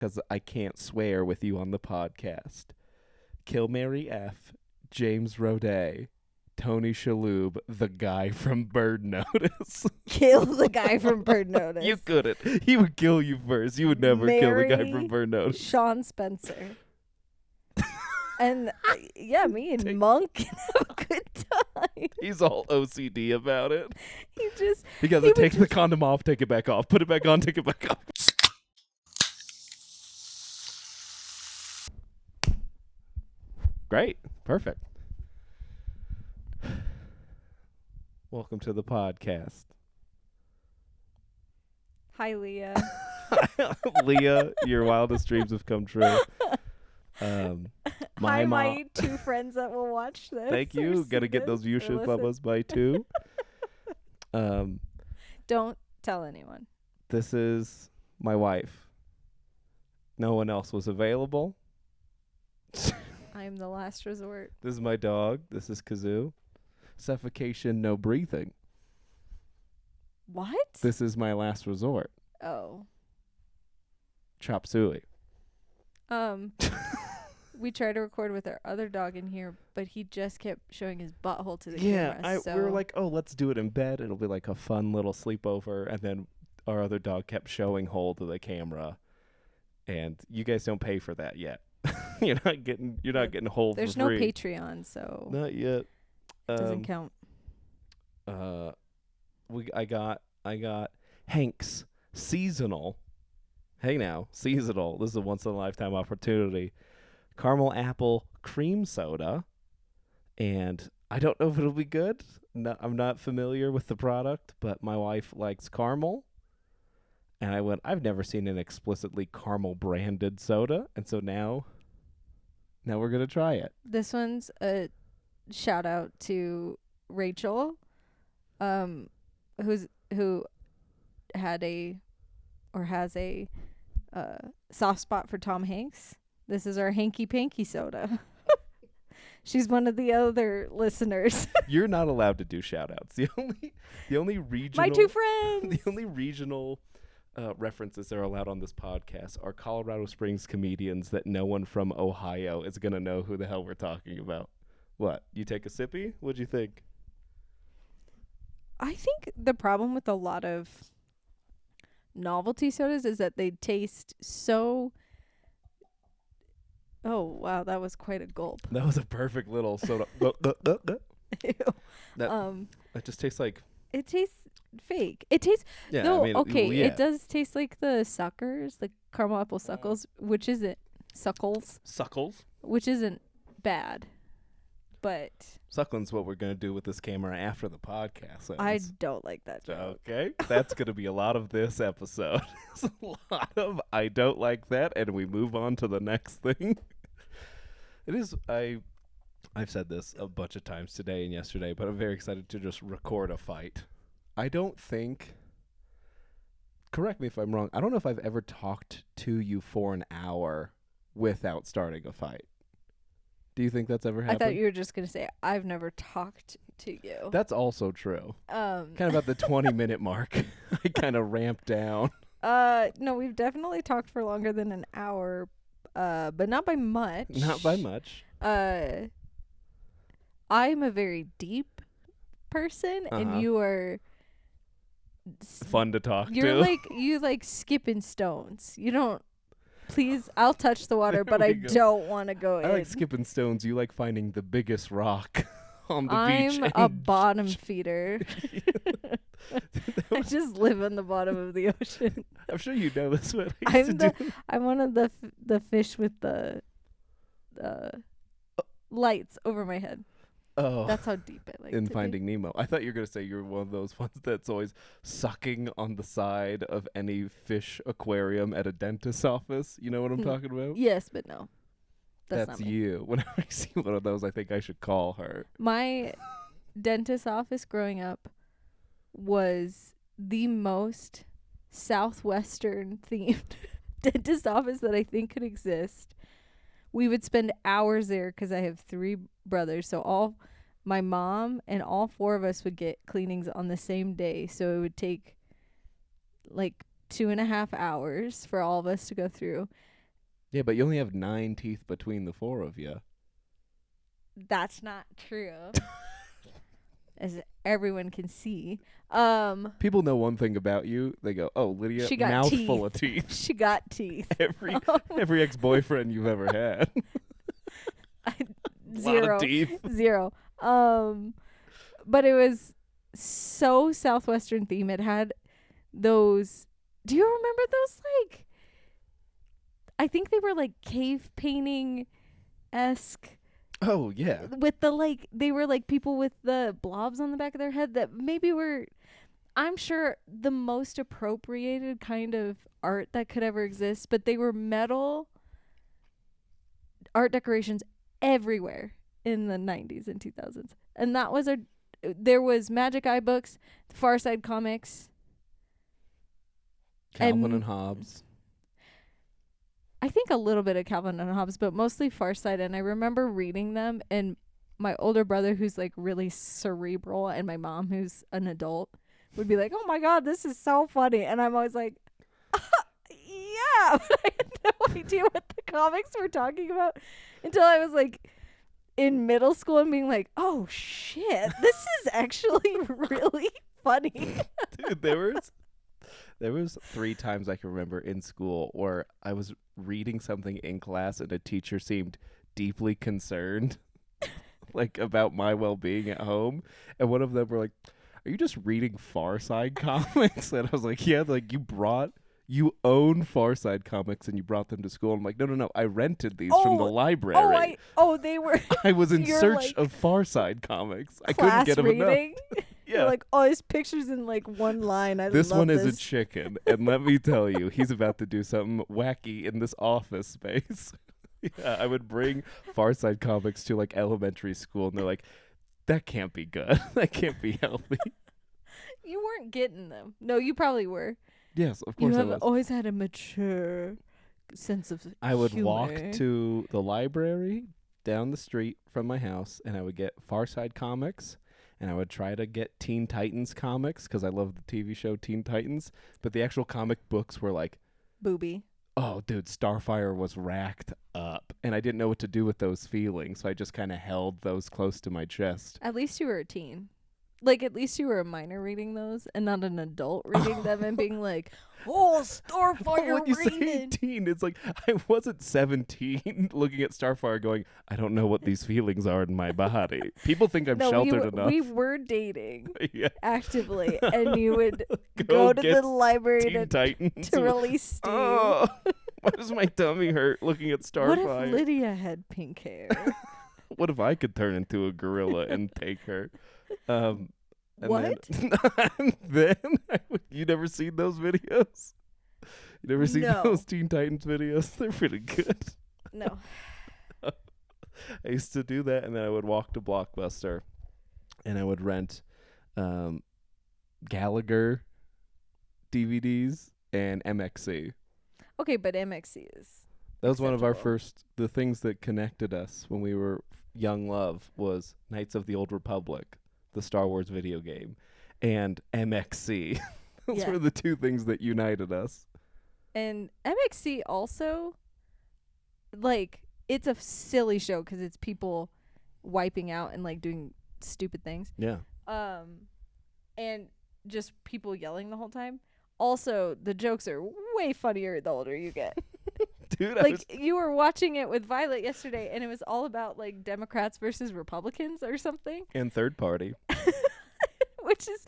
because I can't swear with you on the podcast. Kill Mary F, James Roday, Tony Shalhoub, the guy from Bird Notice. Kill the guy from Bird Notice. You couldn't. He would kill you first. You would never kill the guy from Marry Bird Notice. Sean Spencer. And yeah, me and Monk can have a good time. He's all OCD about it. He goes, take the condom off, take it back off. Put it back on, take it back off. Great. Perfect. Welcome to the podcast. Hi, Leah. Leah, your wildest dreams have come true. My two friends that will watch this. Thank you. Got to get those viewership levels by 2. Don't tell anyone. This is my wife. No one else was available. I am the last resort. This is my dog. This is Kazoo. Suffocation, no breathing. What? This is my last resort. Oh. Chop suey. We tried to record with our other dog in here, but he just kept showing his butthole to the camera. camera. We were like, oh, let's do it in bed. It'll be like a fun little sleepover. And then our other dog kept showing hole to the camera. And you guys don't pay for that yet. You're not getting hole for free. There's no Patreon, so not yet. Doesn't count. I got Hank's seasonal. Hey now, seasonal. This is a once in a lifetime opportunity. Caramel apple cream soda, and I don't know if it'll be good. No, I'm not familiar with the product, but my wife likes caramel, and I went, I've never seen an explicitly caramel branded soda, and so now we're gonna try it. This one's a shout out to Rachel, who had has a soft spot for Tom Hanks. This is our Hanky Panky soda. She's one of the other listeners. You're not allowed to do shout outs. The only regional, my two friends. The only regional references that are allowed on this podcast are Colorado Springs comedians that no one from Ohio is going to know who the hell we're talking about. What? You take a sippy? What'd you think? I think the problem with a lot of novelty sodas is that they taste so... Oh, wow, that was quite a gulp. That was a perfect little soda. Ew. That just tastes like... It tastes fake. It tastes... Yeah, no, I mean, okay, well, yeah. It does taste like the suckers, the caramel apple suckles, which isn't... Suckles? Which isn't bad, but... Suckling's what we're going to do with this camera after the podcast ends. I don't like that joke. Okay, that's going to be a lot of this episode. It's a lot of I don't like that, and we move on to the next thing. It is, I've said this a bunch of times today and yesterday, but I'm very excited to just record a fight. I don't think, correct me if I'm wrong, I don't know if I've ever talked to you for an hour without starting a fight. Do you think that's ever happened? I thought you were just going to say, I've never talked to you. That's also true. Kind of at the 20-minute mark, I kind of ramped down. No, we've definitely talked for longer than an hour, but not by much. Not by much. I'm a very deep person, and you are... fun to talk to. You like skipping stones. You don't... Please, I'll touch the water, but I don't want to go in. I like skipping stones. You like finding the biggest rock on the beach. I'm a bottom feeder. I just live on the bottom of the ocean. I'm sure you know this. What I'm one of the fish with the lights over my head. Oh, that's how deep I like. In Finding Nemo, I thought you were gonna say you're one of those ones that's always sucking on the side of any fish aquarium at a dentist's office. You know what I'm talking about? Yes, but no, that's not me. You. Whenever I see one of those, I think I should call her. My dentist's office growing up was the most southwestern themed dentist office that I think could exist. We would spend hours there because I have 3 brothers. So my mom and all 4 of us would get cleanings on the same day. So it would take like 2.5 hours for all of us to go through. Yeah, but you only have 9 teeth between the 4 of you. That's not true. As everyone can see. People know one thing about you. They go, "Oh, Lydia, She got mouthful of teeth. teeth." She got teeth. Every ex-boyfriend you've ever had. A lot of teeth. Zero. But it was so Southwestern theme. It had those. Do you remember those? Like, I think they were like cave painting esque. Oh, yeah. With the like, they were like people with the blobs on the back of their head that maybe were, I'm sure, the most appropriated kind of art that could ever exist. But they were metal art decorations everywhere in the 90s and 2000s. And that was there was Magic Eye books, Far Side comics, Calvin and Hobbes. I think a little bit of Calvin and Hobbes, but mostly Far Side. And I remember reading them, and my older brother, who's like really cerebral, and my mom, who's an adult, would be like, "Oh my God, this is so funny." And I'm always like, yeah, but I had no idea what the comics were talking about until I was like in middle school and being like, "Oh shit, this is actually really funny." Dude, there was 3 times I can remember in school where I was reading something in class and a teacher seemed deeply concerned like about my well-being at home, and one of them were like, "Are you just reading Far Side comics?" And I was like, "Yeah." Like, you own Far Side comics and you brought them to school. I'm like, no, I rented these from the library. They were I was in search like of Far Side comics. I couldn't get them reading. enough. Yeah. You're like, "Oh, his picture's in like one line. This love one this. is a chicken, and let me tell you, he's about to do something wacky in this office space. Yeah, I would bring Far Side comics to like elementary school, and they're like, "That can't be good. That can't be healthy." You weren't getting them. No, you probably were. Yes, of course You I have was. always had a mature sense of I would humor. walk to the library down the street from my house, and I would get Far Side comics, and I would try to get Teen Titans comics because I love the TV show Teen Titans. But the actual comic books were like, booby. oh, dude, Starfire was racked up, and I didn't know what to do with those feelings, so I just kind of held those close to my chest. At least you were a teen. Like, at least you were a minor reading those and not an adult reading them and being like, "Oh, Starfire When you say reading." teen, it's like I wasn't 17 looking at Starfire going, I don't know what these feelings are in my body. People think I'm sheltered enough. We were dating Yeah. actively, and you would go to the library Teen Titans. to release steam. Oh, why does my tummy hurt looking at Starfire? What if Lydia had pink hair? What if I could turn into a gorilla and take her? What? Then you never seen those videos? You never seen No. those Teen Titans videos? They're pretty good. No. I used to do that, and then I would walk to Blockbuster, and I would rent Gallagher DVDs and MXC. Okay, but MXC is That was one of our acceptable. the things that connected us when we were young love was Knights of the Old Republic, the Star Wars video game, and MXC. Those Yeah. were the 2 things that united us. And MXC also, like, it's a silly show because it's people wiping out and like doing stupid things. Yeah. And just people yelling the whole time. Also, the jokes are way funnier the older you get. Dude, Like, you were watching it with Violet yesterday, and it was all about like Democrats versus Republicans or something, and third party. which is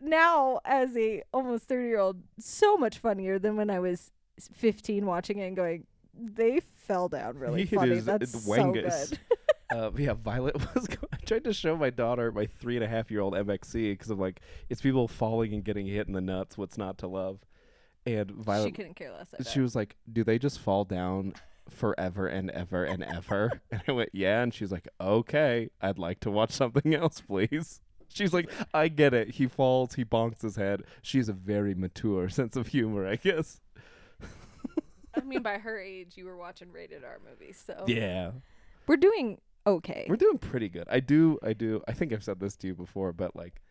now, as a almost 30-year-old, so much funnier than when I was 15 watching it and going, they fell down really It funny. is That's so wangus. good. Yeah, Violet was. I tried to show my daughter, my 3.5-year-old MXC, because I'm like, it's people falling and getting hit in the nuts. What's not to love? And Violet, She couldn't care less. I bet. she was like, do they just fall down forever and ever and ever? And I went, yeah. And she's like, okay, I'd like to watch something else, please. She's like, I get it. He falls, he bonks his head. She has a very mature sense of humor, I guess. I mean, by her age, you were watching rated R movies, so Yeah. we're doing okay. We're doing pretty good. I do. I think I've said this to you before, but like,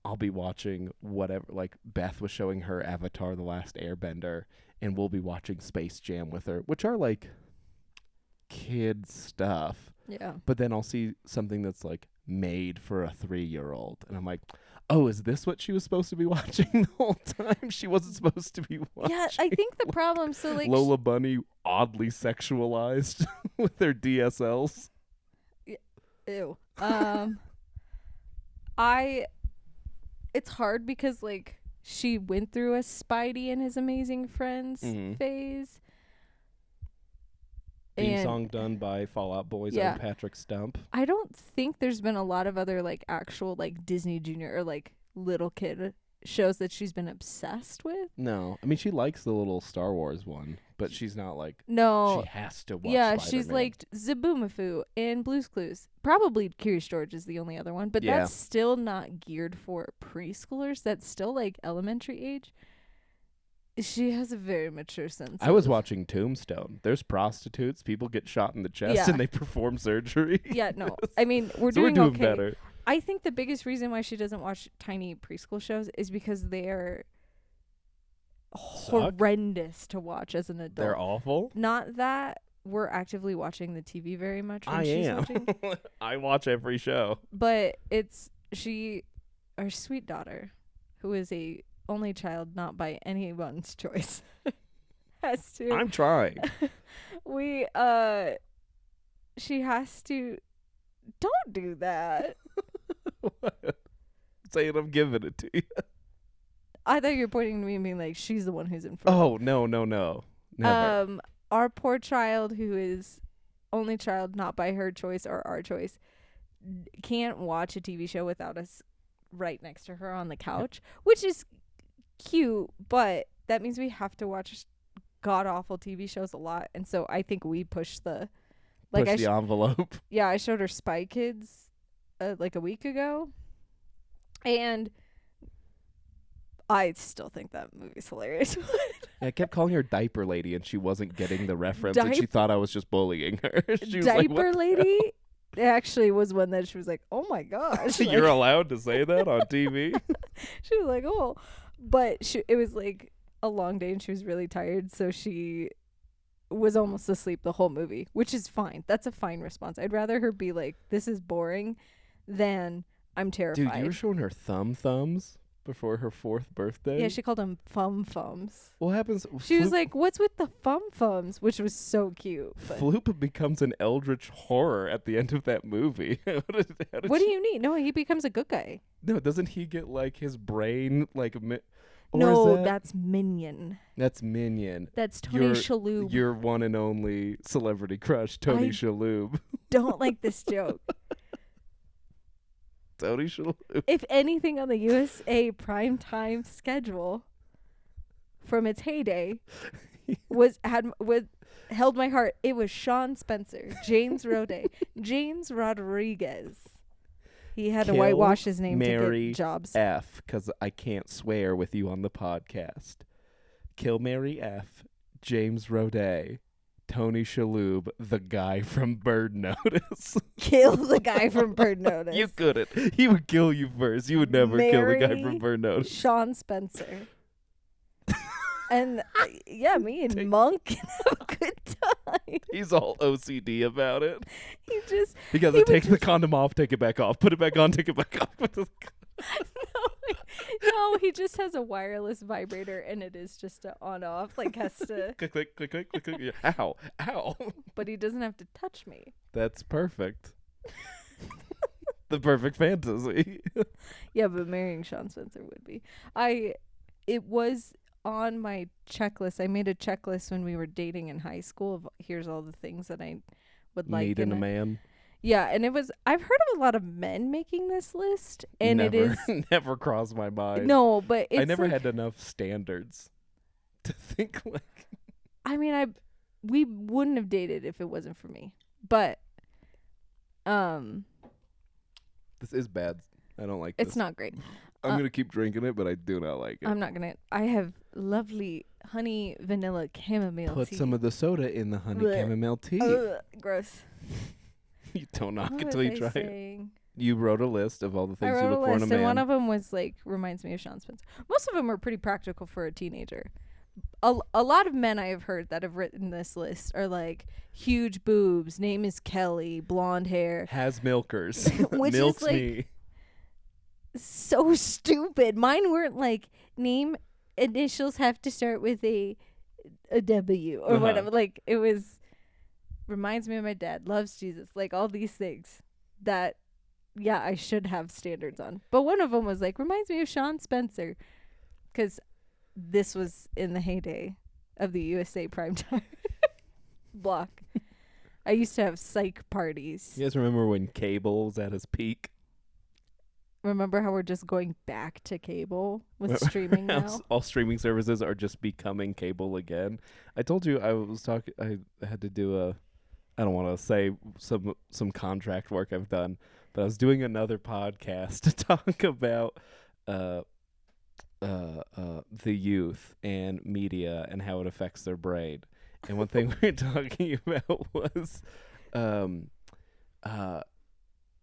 I'll be watching whatever. Like Beth was showing her Avatar: The Last Airbender, and we'll be watching Space Jam with her, which are like kid stuff. Yeah. But then I'll see something that's like made for a 3-year-old, and I'm like, oh, is this what she was supposed to be watching the whole time? She wasn't supposed to be watching. Yeah, I think the problem, so like Lola Bunny oddly sexualized with their DSLs. ew. It's hard because like she went through a Spidey and His Amazing Friends phase. Theme song done by Fall Out Boy's own Patrick Stump. I don't think there's been a lot of other like actual like Disney Junior or like little kid shows that she's been obsessed with. No, I mean she likes the little Star Wars one, but she's not like she has to watch. Yeah, Spider-Man. she's like Zaboomafoo and Blue's Clues. Probably Curious George is the only other one, but that's still not geared for preschoolers. That's still like elementary age. She has a very mature sense. I was watching Tombstone. There's prostitutes. People get shot in the chest and they perform surgery. Yeah, no. I mean, we're so doing okay. Better. I think the biggest reason why she doesn't watch tiny preschool shows is because they're horrendous to watch as an adult. They're awful? Not that we're actively watching the TV very much when she's watching. I watch every show. But it's our sweet daughter, who is a only child, not by anyone's choice, has to. I'm trying. She has to. Don't do that. What? Saying I'm giving it to you. I thought you were pointing to me and being like, she's the one who's in front. Oh, no. Never. Our poor child, who is only child, not by her choice or our choice, can't watch a TV show without us right next to her on the couch, which is cute, but that means we have to watch god awful TV shows a lot, and so I think we push the envelope. Yeah, I showed her Spy Kids like a week ago, and I still think that movie's hilarious. I kept calling her Diaper Lady, and she wasn't getting the reference, and she thought I was just bullying her. She was Diaper like, Lady actually was one that she was like, oh my gosh. You're allowed to say that on TV? She was like, oh. But it was like a long day and she was really tired, so she was almost asleep the whole movie, which is fine. That's a fine response. I'd rather her be like, this is boring, than I'm terrified. Dude, you were showing her thumbs before her 4th birthday? Yeah, she called them fum-fums. What happens? She was like, what's with the fum-fums? Which was so cute. Floop becomes an eldritch horror at the end of that movie. What do you need? No, he becomes a good guy. No, doesn't he get like his brain like... No, that's Minion. That's Minion. That's Tony Shalhoub. Your one and only celebrity crush, Tony Shalhoub. Don't like this joke. Tony Shalhoub. If anything on the USA primetime schedule from its heyday held my heart, it was Sean Spencer, James Roday, James Rodriguez. He had to whitewash his name to get jobs. F, because I can't swear with you on the podcast. Kill Mary F, James Roday, Tony Shalhoub, the guy from Bird Notice. Kill the guy from Bird Notice. You couldn't. He would kill you first. You would never kill the guy from Bird Notice. Sean Spencer. And me and Monk can have a good time. He's all OCD about it. He take the condom off, take it back off, put it back on, take it back off. No, he just has a wireless vibrator, and it is just a on-off. Like has to click, click, click, click, click, click. Ow, ow. But he doesn't have to touch me. That's perfect. The perfect fantasy. Yeah, but marrying Sean Spencer would be. It was on my checklist. I made a checklist when we were dating in high school of here's all the things that I would like need in a man. Yeah, and I've heard of a lot of men making this list, and it is never crossed my mind. No, but it's I never had enough standards to think like. I mean, we wouldn't have dated if it wasn't for me. But this is bad. I don't like this. It's not great. I'm going to keep drinking it, but I do not like it. I'm not going to. I have lovely honey vanilla chamomile tea. Put some of the soda in the honey chamomile tea. Gross. You don't knock it till you try it. You wrote a list of all the I things you wrote a look for in a list, man. and one of them was like reminds me of Sean Spencer. Most of them are pretty practical for a teenager. A lot of men I have heard that have written this list are like huge boobs, name is Kelly, blonde hair, Has milkers. which Milks is like me. so stupid. Mine weren't like name initials have to start with a W or whatever. Like it was reminds me of my dad, loves Jesus, like all these things that yeah, I should have standards on. But one of them was like reminds me of Sean Spencer, because this was in the heyday of the USA primetime block. I used to have psych parties. You guys remember when cable was at its peak? Remember how we're just going back to cable with streaming now? All streaming services are just becoming cable again. I told you I had to do I don't want to say some contract work I've done, but I was doing another podcast to talk about the youth and media and how it affects their brain. And one thing we were talking about was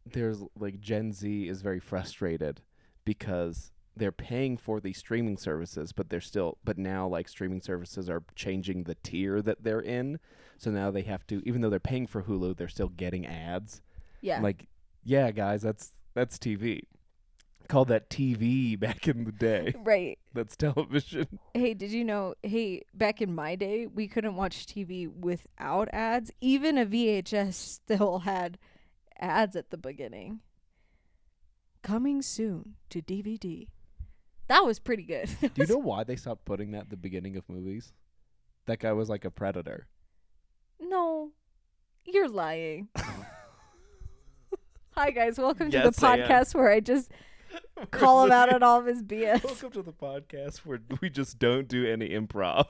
there's like Gen Z is very frustrated because they're paying for these streaming services, but now like streaming services are changing the tier that they're in. So now they have to, even though they're paying for Hulu, they're still getting ads. Yeah. I'm like, yeah, guys, that's TV. Called that TV back in the day. Right. That's television. Hey, did you know, back in my day, we couldn't watch TV without ads. Even a VHS still had ads at the beginning. Coming soon to DVD. That was pretty good. Do you know why they stopped putting that at the beginning of movies? That guy was like a predator. No, you're lying. Hi, guys. Welcome to Yes, the podcast where I just call him out on all of his BS. Welcome to the podcast where we just don't do any improv.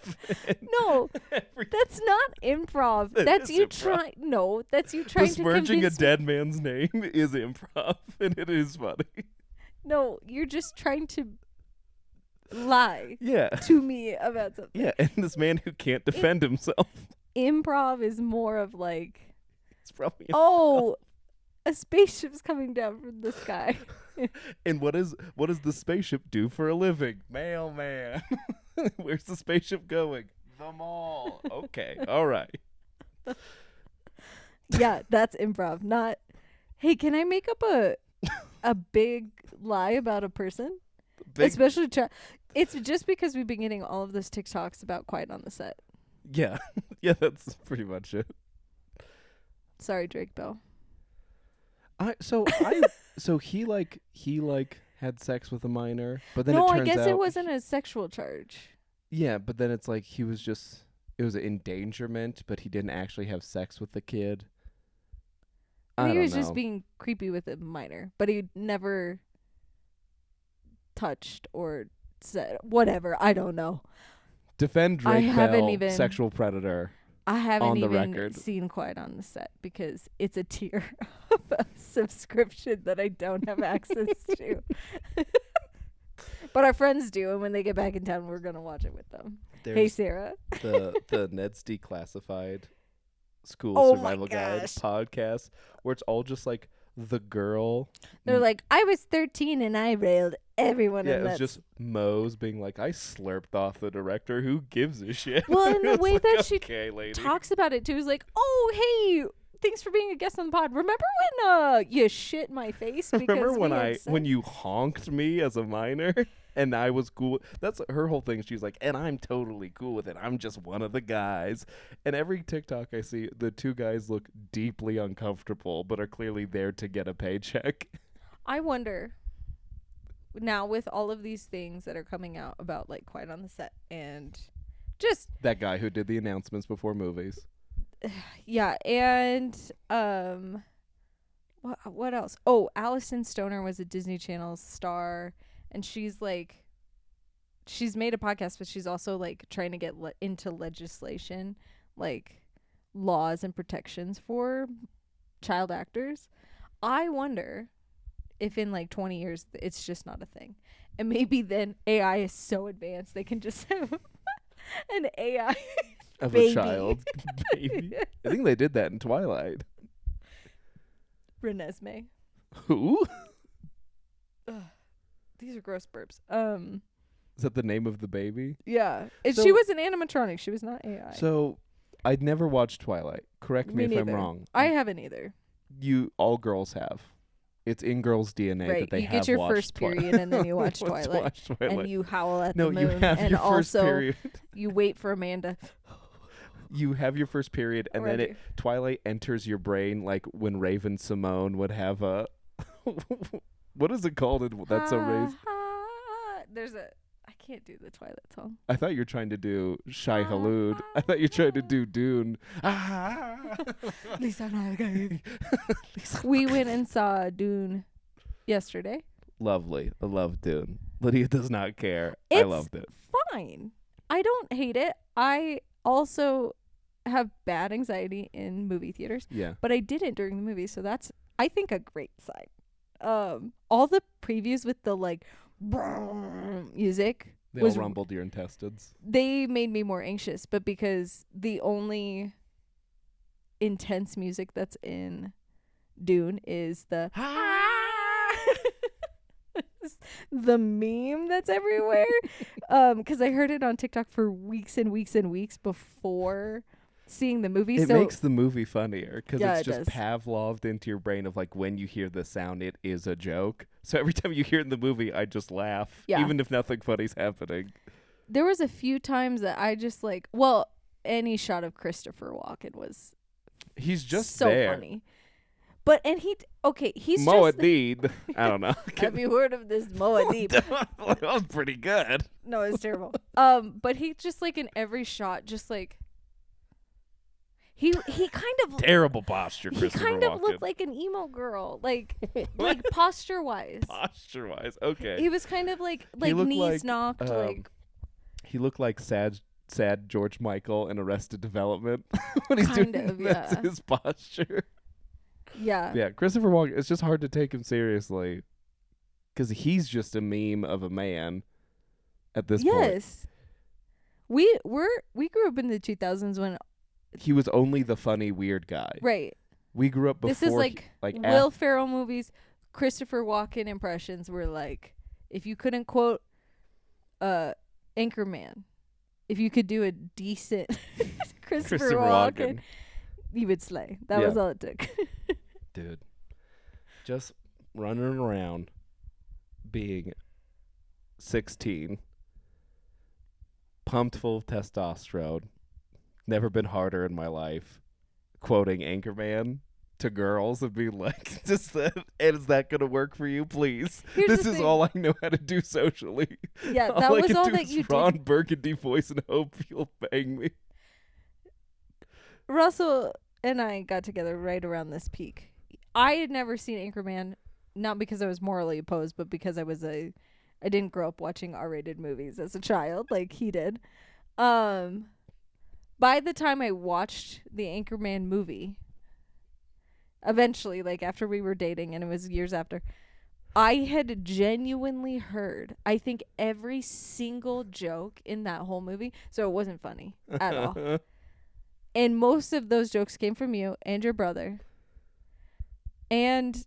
No, that's not improv. That's you trying. No, that's you trying to Besmirching a convince dead man's name is improv, and it is funny. No, you're just trying to lie Yeah. to me about something. Yeah, and this man who can't defend himself. Improv is more of like, It's probably oh, a spaceship's coming down from the sky. And what does the spaceship do for a living? Mailman. Where's the spaceship going? The mall. Okay. All right. Yeah, that's improv. Not, hey, can I make up a big lie about a person? Especially it's just because we've been getting all of those TikToks about Quiet on the Set. Yeah. Yeah, that's pretty much it. Sorry, Drake Bell. So he had sex with a minor, but then No, it I turns guess out it wasn't a sexual charge. Yeah, but then it's like it was an endangerment, but he didn't actually have sex with the kid. He was just being creepy with a minor, but he never touched or said whatever. I don't know. Defend Drake haven't Bell, even- sexual predator. I haven't On the even record. seen Quiet on the Set because it's a tier of a subscription that I don't have access to. But our friends do, and when they get back in town, we're going to watch it with them. Hey, There's Sarah. the Ned's Declassified School Oh my Survival Guide gosh. podcast, where it's all just like the girl. They're like, I was 13 and I railed everyone Yeah, in it was that. just Mose being like, I slurped off the director. Who gives a shit? Well, and the It's way like, that she okay, lady. talks about it too is like, oh, hey, thanks for being a guest on the pod. Remember when you shit my face? Because Remember when we had when sex? you honked me as a minor and I was cool? That's her whole thing. She's like, and I'm totally cool with it. I'm just one of the guys. And every TikTok I see, the two guys look deeply uncomfortable, but are clearly there to get a paycheck. I wonder now with all of these things that are coming out about like Quiet on the Set and just That guy who did the announcements before movies. yeah, and what else? Oh, Allison Stoner was a Disney Channel star, and she's made a podcast, but she's also like trying to get into legislation, like laws and protections for child actors. I wonder if in like 20 years it's just not a thing, and maybe then AI is so advanced they can just have an AI Of baby. a child baby. I think they did that in Twilight. Renesmee. Who? Ugh, these are gross burps. Is that the name of the baby? Yeah. She So- was an animatronic. She was not AI. So, I'd never watched Twilight. Correct me if I'm neither. wrong. I haven't either. All girls have. It's in girls' DNA Right. that they You have get your watched first period and then you watch Twilight. Watch Twilight. And you howl at No, the moon. you have and your first also period. you wait for Amanda. You have your first period, and then Already. Twilight enters your brain like when Raven Simone would have a. What is it called? That's so raised. There's a. I can't do the Twilight song. I thought you were trying to do Shai Halud. I thought you were trying to do Dune. We went and saw Dune yesterday. Lovely. I love Dune. Lydia does not care. I It's loved it. fine. I don't hate it. I also have bad anxiety in movie theaters, Yeah. but I didn't during the movie, so that's I think a great sign. All the previews with the like music They all rumbled your intestines. they made me more anxious, but because the only intense music that's in Dune is the the meme that's everywhere. 'Cause I heard it on TikTok for weeks and weeks and weeks before seeing the movie. It so makes the movie funnier because Yeah, it's it just does. Pavloved into your brain of like when you hear the sound, it is a joke. So every time you hear it in the movie, I just laugh, Yeah. even if nothing funny's happening. there was a few times that I just any shot of Christopher Walken was He's just so there. funny. But he's just Moadid. I don't know. have you heard of this Moadib? That was pretty good. No, it's terrible. But he just like in every shot, just like he kind of Terrible posture, he Christopher kind of Walken. looked like an emo girl, like posture wise. Posture wise, okay. He was kind of like looked knees like, knocked, like He looked like sad George Michael in Arrested Development when he's Kind doing of, that's yeah. his posture. yeah. Yeah, Christopher Walken. It's just hard to take him seriously because he's just a meme of a man at this point. Yes. We grew up in the 2000s when He was only the funny weird guy. right. We grew up before. This is like like Will Ferrell movies. Christopher Walken impressions were like, if you couldn't quote Anchorman, if you could do a decent Christopher Walken, you would slay. That was Yeah. all it took. Dude, just running around being 16, pumped full of testosterone, never been harder in my life, quoting Anchorman to girls and being like, just that, and is that going to work for you, please? Here's This the is thing. all I know how to do socially. Yeah, all that I was can all do that is you Ron did. Burgundy voice and hope you'll bang me. Russell and I got together right around this peak. I had never seen Anchorman, not because I was morally opposed, but because I didn't grow up watching R-rated movies as a child like he did. By the time I watched the Anchorman movie, eventually, like after we were dating, and it was years after, I had genuinely heard, I think, every single joke in that whole movie. So it wasn't funny at all. And most of those jokes came from you and your brother. And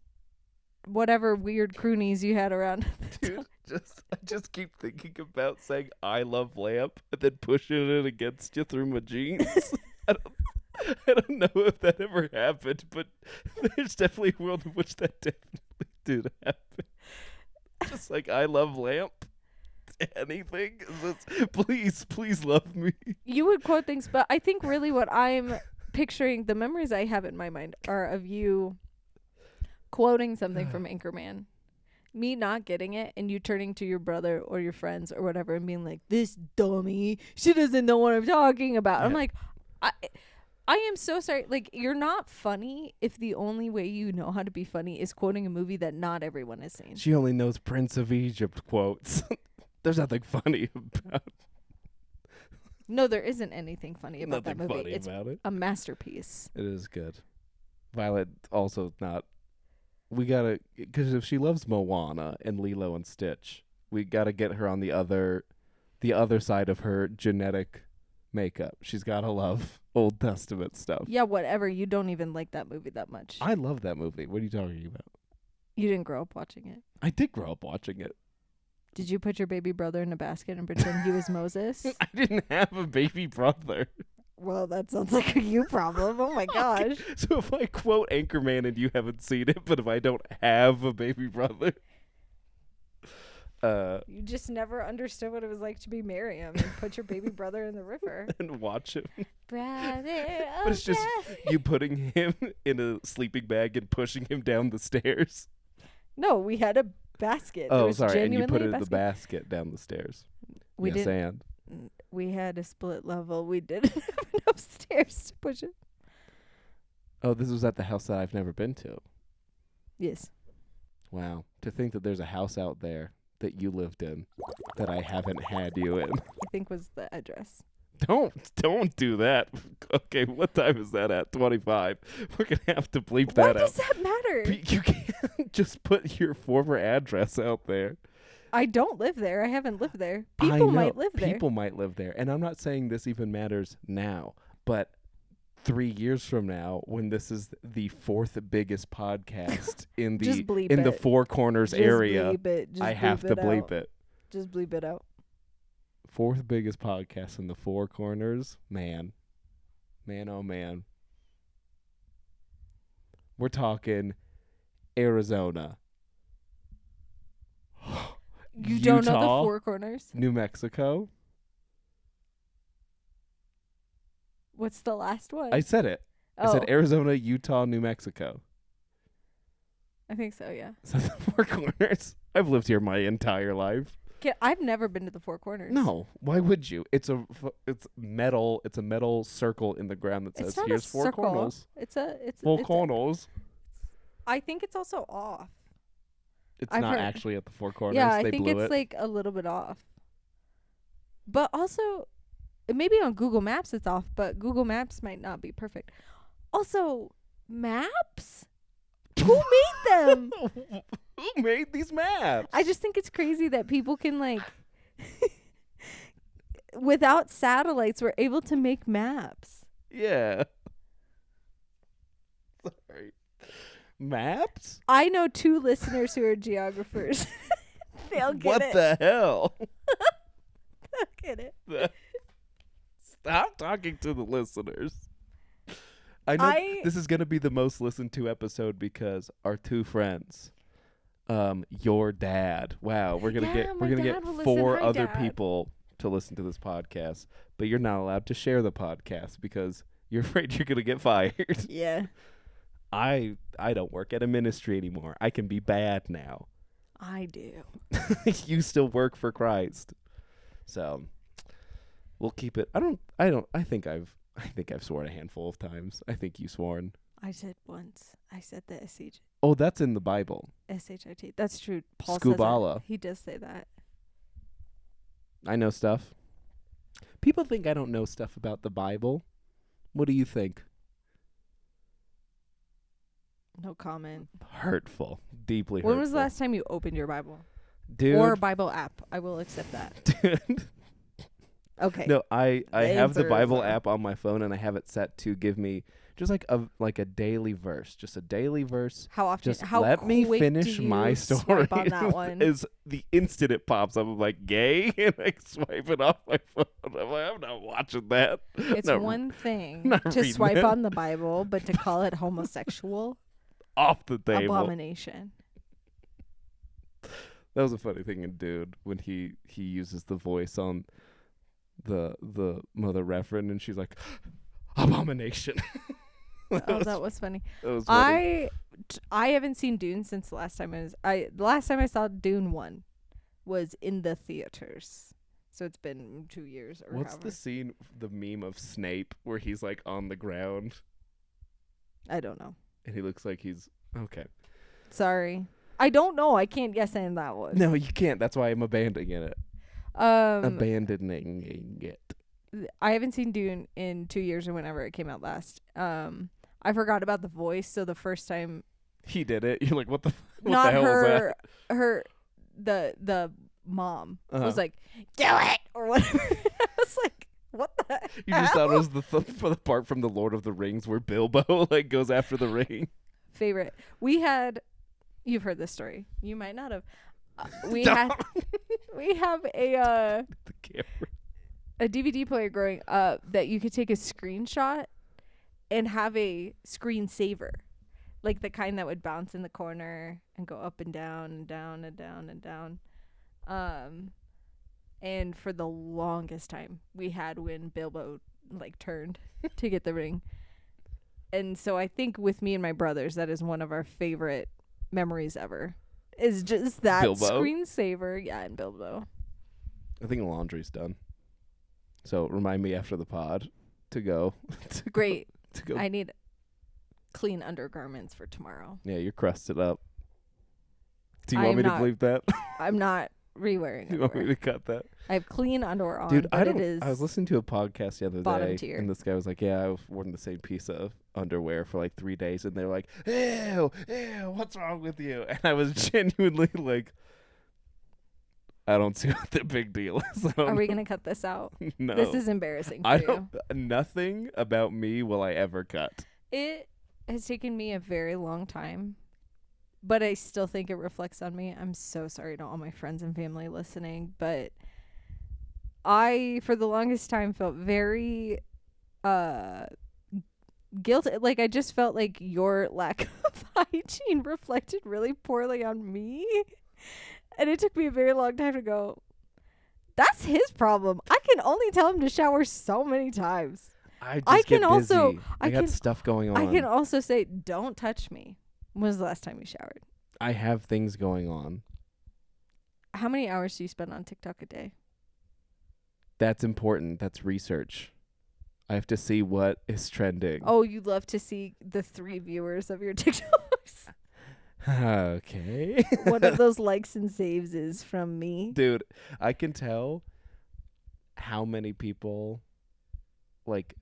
whatever weird croonies you had around. Dude, I just keep thinking about saying I love lamp and then pushing it against you through my jeans. I don't know if that ever happened, but there's definitely a world in which that definitely did happen. Just like I love lamp. Anything. Please love me. You would quote things, but I think really what I'm picturing, the memories I have in my mind are of you quoting something from Anchorman, me not getting it, and you turning to your brother or your friends or whatever and being like, this dummy, she doesn't know what I'm talking about. Yeah. I'm like, I am so sorry. Like, you're not funny if the only way you know how to be funny is quoting a movie that not everyone has seen. She only knows Prince of Egypt quotes. There's nothing funny about No, there isn't anything funny about that nothing movie. funny It's about it. a masterpiece. It is good. Violet also not. We gotta, because if she loves Moana and Lilo and Stitch, we gotta get her on the other side of her genetic makeup. She's gotta love Old Testament stuff. Yeah, whatever. You don't even like that movie that much. I love that movie. What are you talking about? You didn't grow up watching it. I did grow up watching it. Did you put your baby brother in a basket and pretend he was Moses? I didn't have a baby brother. Well, that sounds like a you problem. Oh my gosh. So if I quote Anchorman and you haven't seen it, but if I don't have a baby brother, you just never understood what it was like to be Miriam and put your baby brother in the river. And watch him. Brother, But it's just you putting him in a sleeping bag and pushing him down the stairs. No, we had a basket. There Oh, was sorry. And you put genuinely it in a the basket down the stairs. We yes, didn't. and We had a split level. We didn't have enough stairs to push it. oh, this was at the house that I've never been to. Yes. Wow. To think that there's a house out there that you lived in that I haven't had you in. I think was the address. Don't do that. Okay, what time is that at? 25. We're going to have to bleep Why that does out. that matter? You can't just put your former address out there. I don't live there. I haven't lived there. I People know. might live there. People might live there. And I'm not saying this even matters now, but 3 years from now, when this is the fourth biggest podcast in the Just bleep in the it. Four Corners Just area, bleep it. Just I have bleep to it bleep out. it. Just bleep it out. Fourth biggest podcast in the Four Corners. Man, oh man. We're talking Arizona. You don't know the Utah, Four Corners? New Mexico. What's the last one? I said it. I said Arizona, Utah, New Mexico. I think so, yeah. So the Four Corners. I've lived here my entire life. I've never been to the Four Corners. No, why would you? It's metal. It's a metal circle in the ground that says It's not here's a Four circle. Corners. It's Four it's a- Corners. I think it's also off. It's I've not heard- actually at the Four Corners. Yeah, I They think blew it's it. like a little bit off. But also, maybe on Google Maps it's off, but Google Maps might not be perfect. Also, maps? Who made them? Who made these maps? I just think it's crazy that people can, like, without satellites, we're able to make maps. Yeah. Sorry. Maps? I know 2 listeners who are geographers. They'll get What it. the hell? They'll get it. Stop talking to the listeners. I know this is going to be the most listened to episode because our 2 friends, your dad. Wow, we're going to get 4 Hi, other Dad. people to listen to this podcast, but you're not allowed to share the podcast because you're afraid you're going to get fired. Yeah. I don't work at a ministry anymore. I can be bad now. I do. You still work for Christ. So, we'll keep it. I think I've sworn a handful of times. I think you sworn. I said once. I said the SHIT. Oh, that's in the Bible. That's true. Paul Scubala. says it. He does say that. I know stuff. People think I don't know stuff about the Bible. What do you think? No comment. Hurtful. Deeply hurtful. When was the last time you opened your Bible? Dude. Or a Bible app? I will accept that. Dude. Okay. No, I have the answer is Bible no. app on my phone, and I have it set to give me just like a daily verse, just a daily verse. How often? Just how let me quick finish do you my story. swipe on that one? Is the instant it pops up, I'm like, gay, and I swipe it off my phone. I'm like, I'm not watching that. It's Not one thing not to reading swipe it. on the Bible, but to call it homosexual, off the table. abomination. That was a funny thing in Dude when he uses the voice on the mother reverend, and she's like, abomination. That was funny. That was funny. I haven't seen Dune since the last time the last time I saw Dune 1 was in the theaters. So it's been 2 years or What's however. the scene, the meme of Snape where he's like on the ground I don't know. and he looks like he's okay. Sorry. I don't know. I can't guess any of that was. No, you can't. That's why I'm abandoning it. Abandoning it. I haven't seen Dune in 2 years or whenever it came out last. I forgot about the voice, so the first time He did it. You're like, what the not hell her was the mom Uh-huh. was like, do it or whatever. I was like, what the that? You just thought it was for the part from the Lord of the Rings where Bilbo like goes after the ring. favorite. We had You've heard this story. You might not have. We Don't. had we have The camera. a DVD player growing up that you could take a screenshot and have a screensaver, like the kind that would bounce in the corner and go up and down and down and down and down. And for the longest time, we had when Bilbo like turned to get the ring. And so I think with me and my brothers, that is one of our favorite memories ever. Is just that Bilbo? screensaver, yeah, and Bilbo. I think the laundry's done. So remind me after the pod to go. Great. To go. I need clean undergarments for tomorrow. Yeah, you're crusted up. Do you I want am me not- to believe that? I'm not re-wearing You want me underwear. to cut that? I have clean underwear on, Dude, but it is I was listening to a podcast the other bottom day, tier. and this guy was like, "Yeah, I've worn the same piece of underwear for like 3 days," and they're like, "Ew, what's wrong with you?" And I was genuinely like, "I don't see what the big deal is." Are we gonna cut this out? No, This is embarrassing for I you. don't. Nothing about me will I ever cut. It has taken me a very long time, but I still think it reflects on me. I'm so sorry to all my friends and family listening, but I, for the longest time, felt very guilty. Like, I just felt like your lack of hygiene reflected really poorly on me. And it took me a very long time to go, that's his problem. I can only tell him to shower so many times. I just I get can busy. also- I I got can- stuff going on. I can also say, don't touch me. When was the last time you showered? I have things going on. How many hours do you spend on TikTok a day? That's important. That's research. I have to see what is trending. Oh, you love to see the 3 viewers of your TikToks. Okay. One of those likes and saves is from me. Dude, I can tell how many people like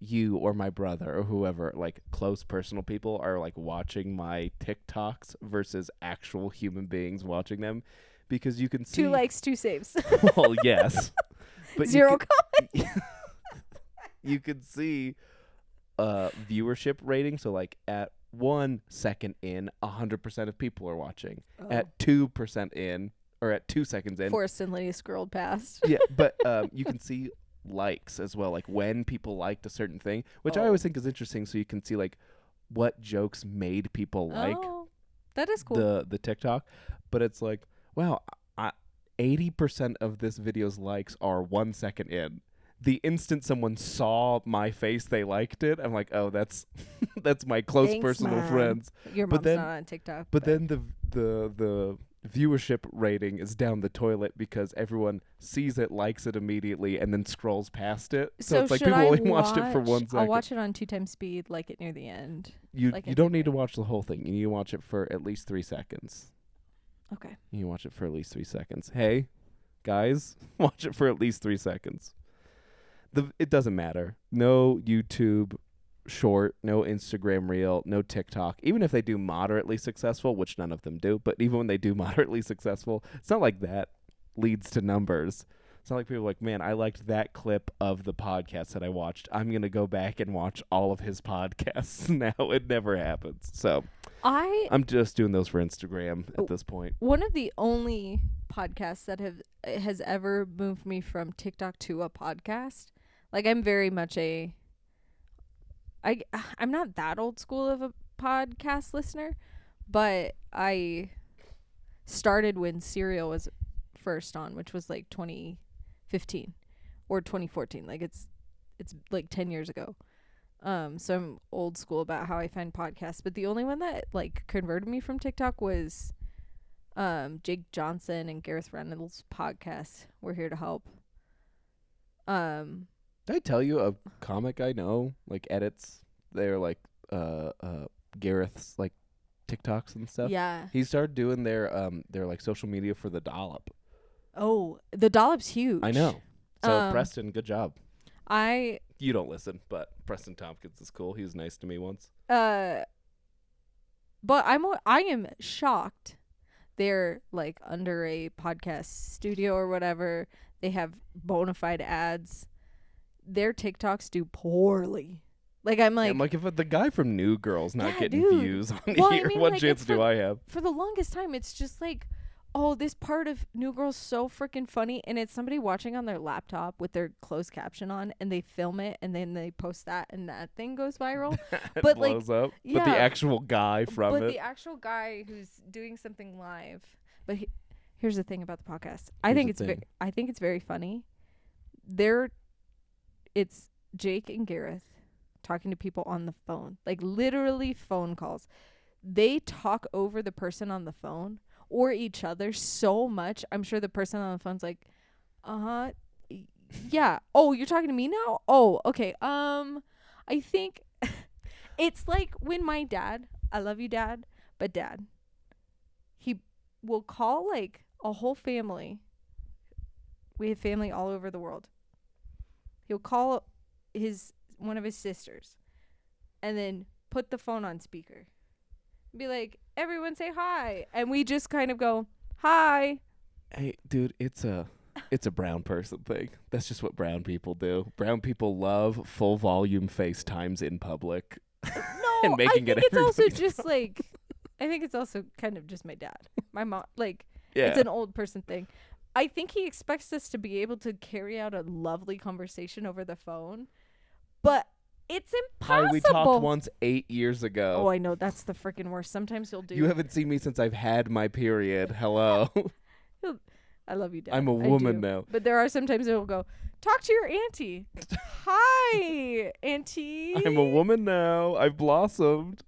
you or my brother or whoever, like close personal people, are like watching my TikToks versus actual human beings watching them, because you can see 2 likes, 2 saves. Well, yes. But 0 you could see viewership rating. So like at 1 second in, 100% of people are watching. Oh. At 2% in, or at 2 seconds in. Forrest and Lydia scrolled past. Yeah, but you can see likes as well, like when people liked a certain thing, which I Oh. always think is interesting. So you can see like what jokes made people like Oh, that is cool. the TikTok. But it's like, wow, 80% of this video's likes are 1 second in. The instant someone saw my face, they liked it. I'm like, oh, that's that's my close Thanks, personal Mom. friends. Your but mom's then- not on TikTok. But then the viewership rating is down the toilet because everyone sees it, likes it immediately, and then scrolls past it. So it's like should people I only watched it for 1 second. I'll watch it on 2 times speed, like it near the end. You like you it's don't need to okay. watch the whole thing. You need to watch it for at least 3 seconds. Okay. You need to watch it for at least 3 seconds. Hey, guys, watch it for at least 3 seconds. It doesn't matter. No YouTube short, no Instagram reel, no TikTok. Even if they do moderately successful, which none of them do, but even when they do moderately successful, it's not like that leads to numbers. It's not like people are like, man, I liked that clip of the podcast that I watched. I'm going to go back and watch all of his podcasts now. It never happens. So I'm just doing those for Instagram at this point. One of the only podcasts that has ever moved me from TikTok to a podcast. Like, I'm very much I'm not that old school of a podcast listener, but I started when Serial was first on, which was like 2015 or 2014. Like it's like 10 years ago. So I'm old school about how I find podcasts, but the only one that like converted me from TikTok was Jake Johnson and Gareth Reynolds' podcast. We're Here to Help. Did I tell you a comic I know like edits their like Gareth's like TikToks and stuff? Yeah. He started doing their like social media for the Dollop. Oh, the Dollop's huge. I know. So Preston, good job. You don't listen, but Preston Tompkins is cool. He was nice to me once. But I am shocked. They're like under a podcast studio or whatever. They have bona fide ads. Their TikToks do poorly. Like I'm I'm like, like, if the guy from New Girl's not Yeah, getting dude. views on Well, I here, mean, what like, chance it's do I have? for the longest time, it's just like, oh, this part of New Girl's so freaking funny, and it's somebody watching on their laptop with their closed caption on, and they film it, and then they post that, and that thing goes viral. It But like, blows up. yeah, But the actual guy from but it. the actual guy who's doing something live. But here's the thing about the podcast. I Here's think the it's thing. I think it's very funny. It's Jake and Gareth talking to people on the phone, like literally phone calls. They talk over the person on the phone or each other so much. I'm sure the person on the phone's like, yeah. Oh, you're talking to me now? Oh, okay. I think it's like when my dad, I love you, Dad, but Dad, he will call like a whole family. We have family all over the world. He'll call one of his sisters and then put the phone on speaker. Be like, everyone say hi. And we just kind of go, hi. Hey, dude, it's a brown person thing. That's just what brown people do. Brown people love full volume FaceTimes in public. No, And making I it think it's also everybody's just like, I think it's also kind of just my dad. My mom, like, Yeah. it's an old person thing. I think he expects us to be able to carry out a lovely conversation over the phone, but it's impossible. Hi, we talked once 8 years ago. Oh, I know. That's the freaking worst. Sometimes he'll do. You haven't seen me since I've had my period. Hello. I love you, Dad. I'm a I woman do. now. But there are sometimes he'll go, talk to your auntie. Hi, auntie. I'm a woman now. I've blossomed.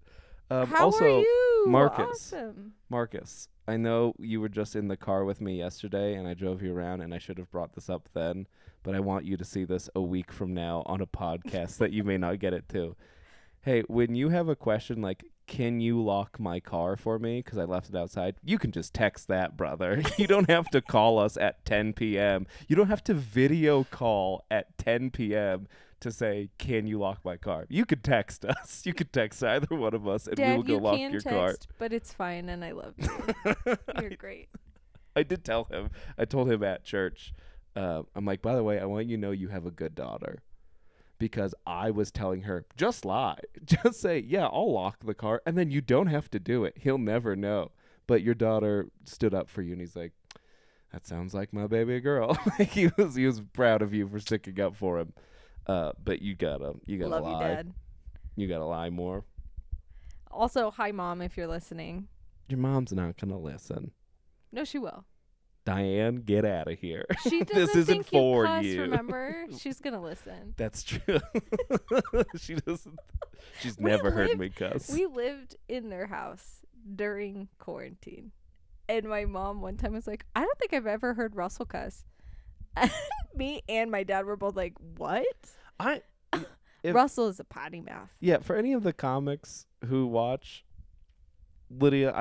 How also, are you? Marcus. Awesome. Marcus, I know you were just in the car with me yesterday, and I drove you around, and I should have brought this up then, but I want you to see this a week from now on a podcast that you may not get it to. Hey, when you have a question like, can you lock my car for me because I left it outside, you can just text that, brother. You don't have to call us at 10 p.m. You don't have to video call at 10 p.m. to say, can you lock my car? You could text us. You could text either one of us, and Dad, we will go you lock can your text, but it's fine, and I love you. You're great. I did tell him. I told him at church. I'm like, by the way, I want you to know you have a good daughter. Because I was telling her, just lie. Just say, yeah, I'll lock the car. And then you don't have to do it. He'll never know. But your daughter stood up for you, and he's like, that sounds like my baby girl. he was proud of you for sticking up for him. But you gotta Love lie. you, Dad. You gotta lie more. Also, hi, Mom, if you're listening. Your mom's not gonna listen. No, she will. Diane, get out of here. She doesn't this isn't think for you cuss, you. remember? She's going to listen. That's true. She doesn't. She's We never heard lived- me cuss. We lived in their house during quarantine. And my mom one time was like, I don't think I've ever heard Russell cuss. And me and my dad were both like, what? If- Russell is a potty mouth. Yeah, for any of the comics who watch, Lydia,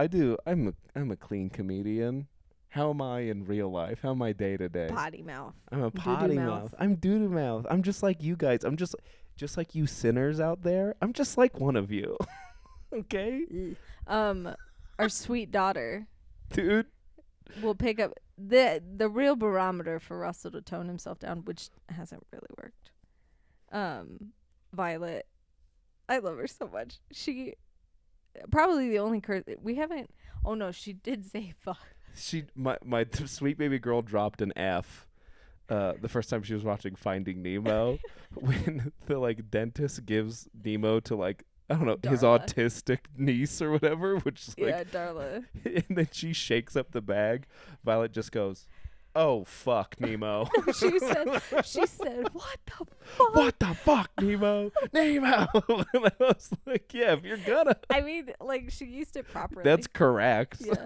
I'm a clean comedian. How am I in real life? How am I day to day? Potty mouth. I'm a Doo-doo potty mouth. mouth. I'm doo-doo mouth. I'm just like you guys. I'm just like you sinners out there. I'm just like one of you. Okay? Our sweet daughter Dude. will pick up the real barometer for Russell to tone himself down, which hasn't really worked. Violet, I love her so much. She probably the only curse we haven't. Oh no, she did say fuck. My sweet baby girl dropped an F the first time she was watching Finding Nemo when the dentist gives Nemo to I don't know, his Darla. autistic niece or whatever, which is Yeah, Darla. and then she shakes up the bag. Violet just goes, "Oh fuck, Nemo." she said, "What the fuck?" What the fuck, Nemo? Nemo. And I was like, yeah, if you're gonna. I mean, she used it properly. That's correct. Yeah.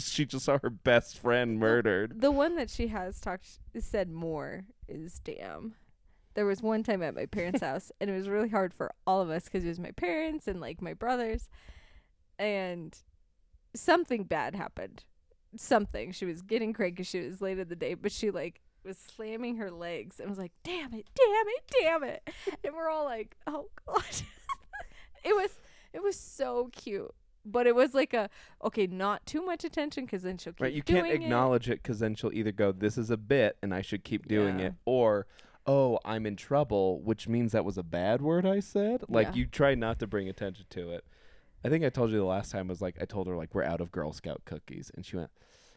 She just saw her best friend murdered. The one that she has said more is damn. There was one time at my parents' house, and it was really hard for all of us because it was my parents and my brothers, and something bad happened. She was getting cranky because she was late in the day, but she was slamming her legs and was like, damn it, and we're all like, oh god. It was so cute, but it was okay, not too much attention because then she'll keep Right, you doing can't acknowledge it because then she'll either go, this is a bit and I should keep doing Yeah. it, or oh, I'm in trouble, which means that was a bad word I said. Like, Yeah. you try not to bring attention to it. I think I told you the last time was like, I told her, like, we're out of Girl Scout cookies. And she went,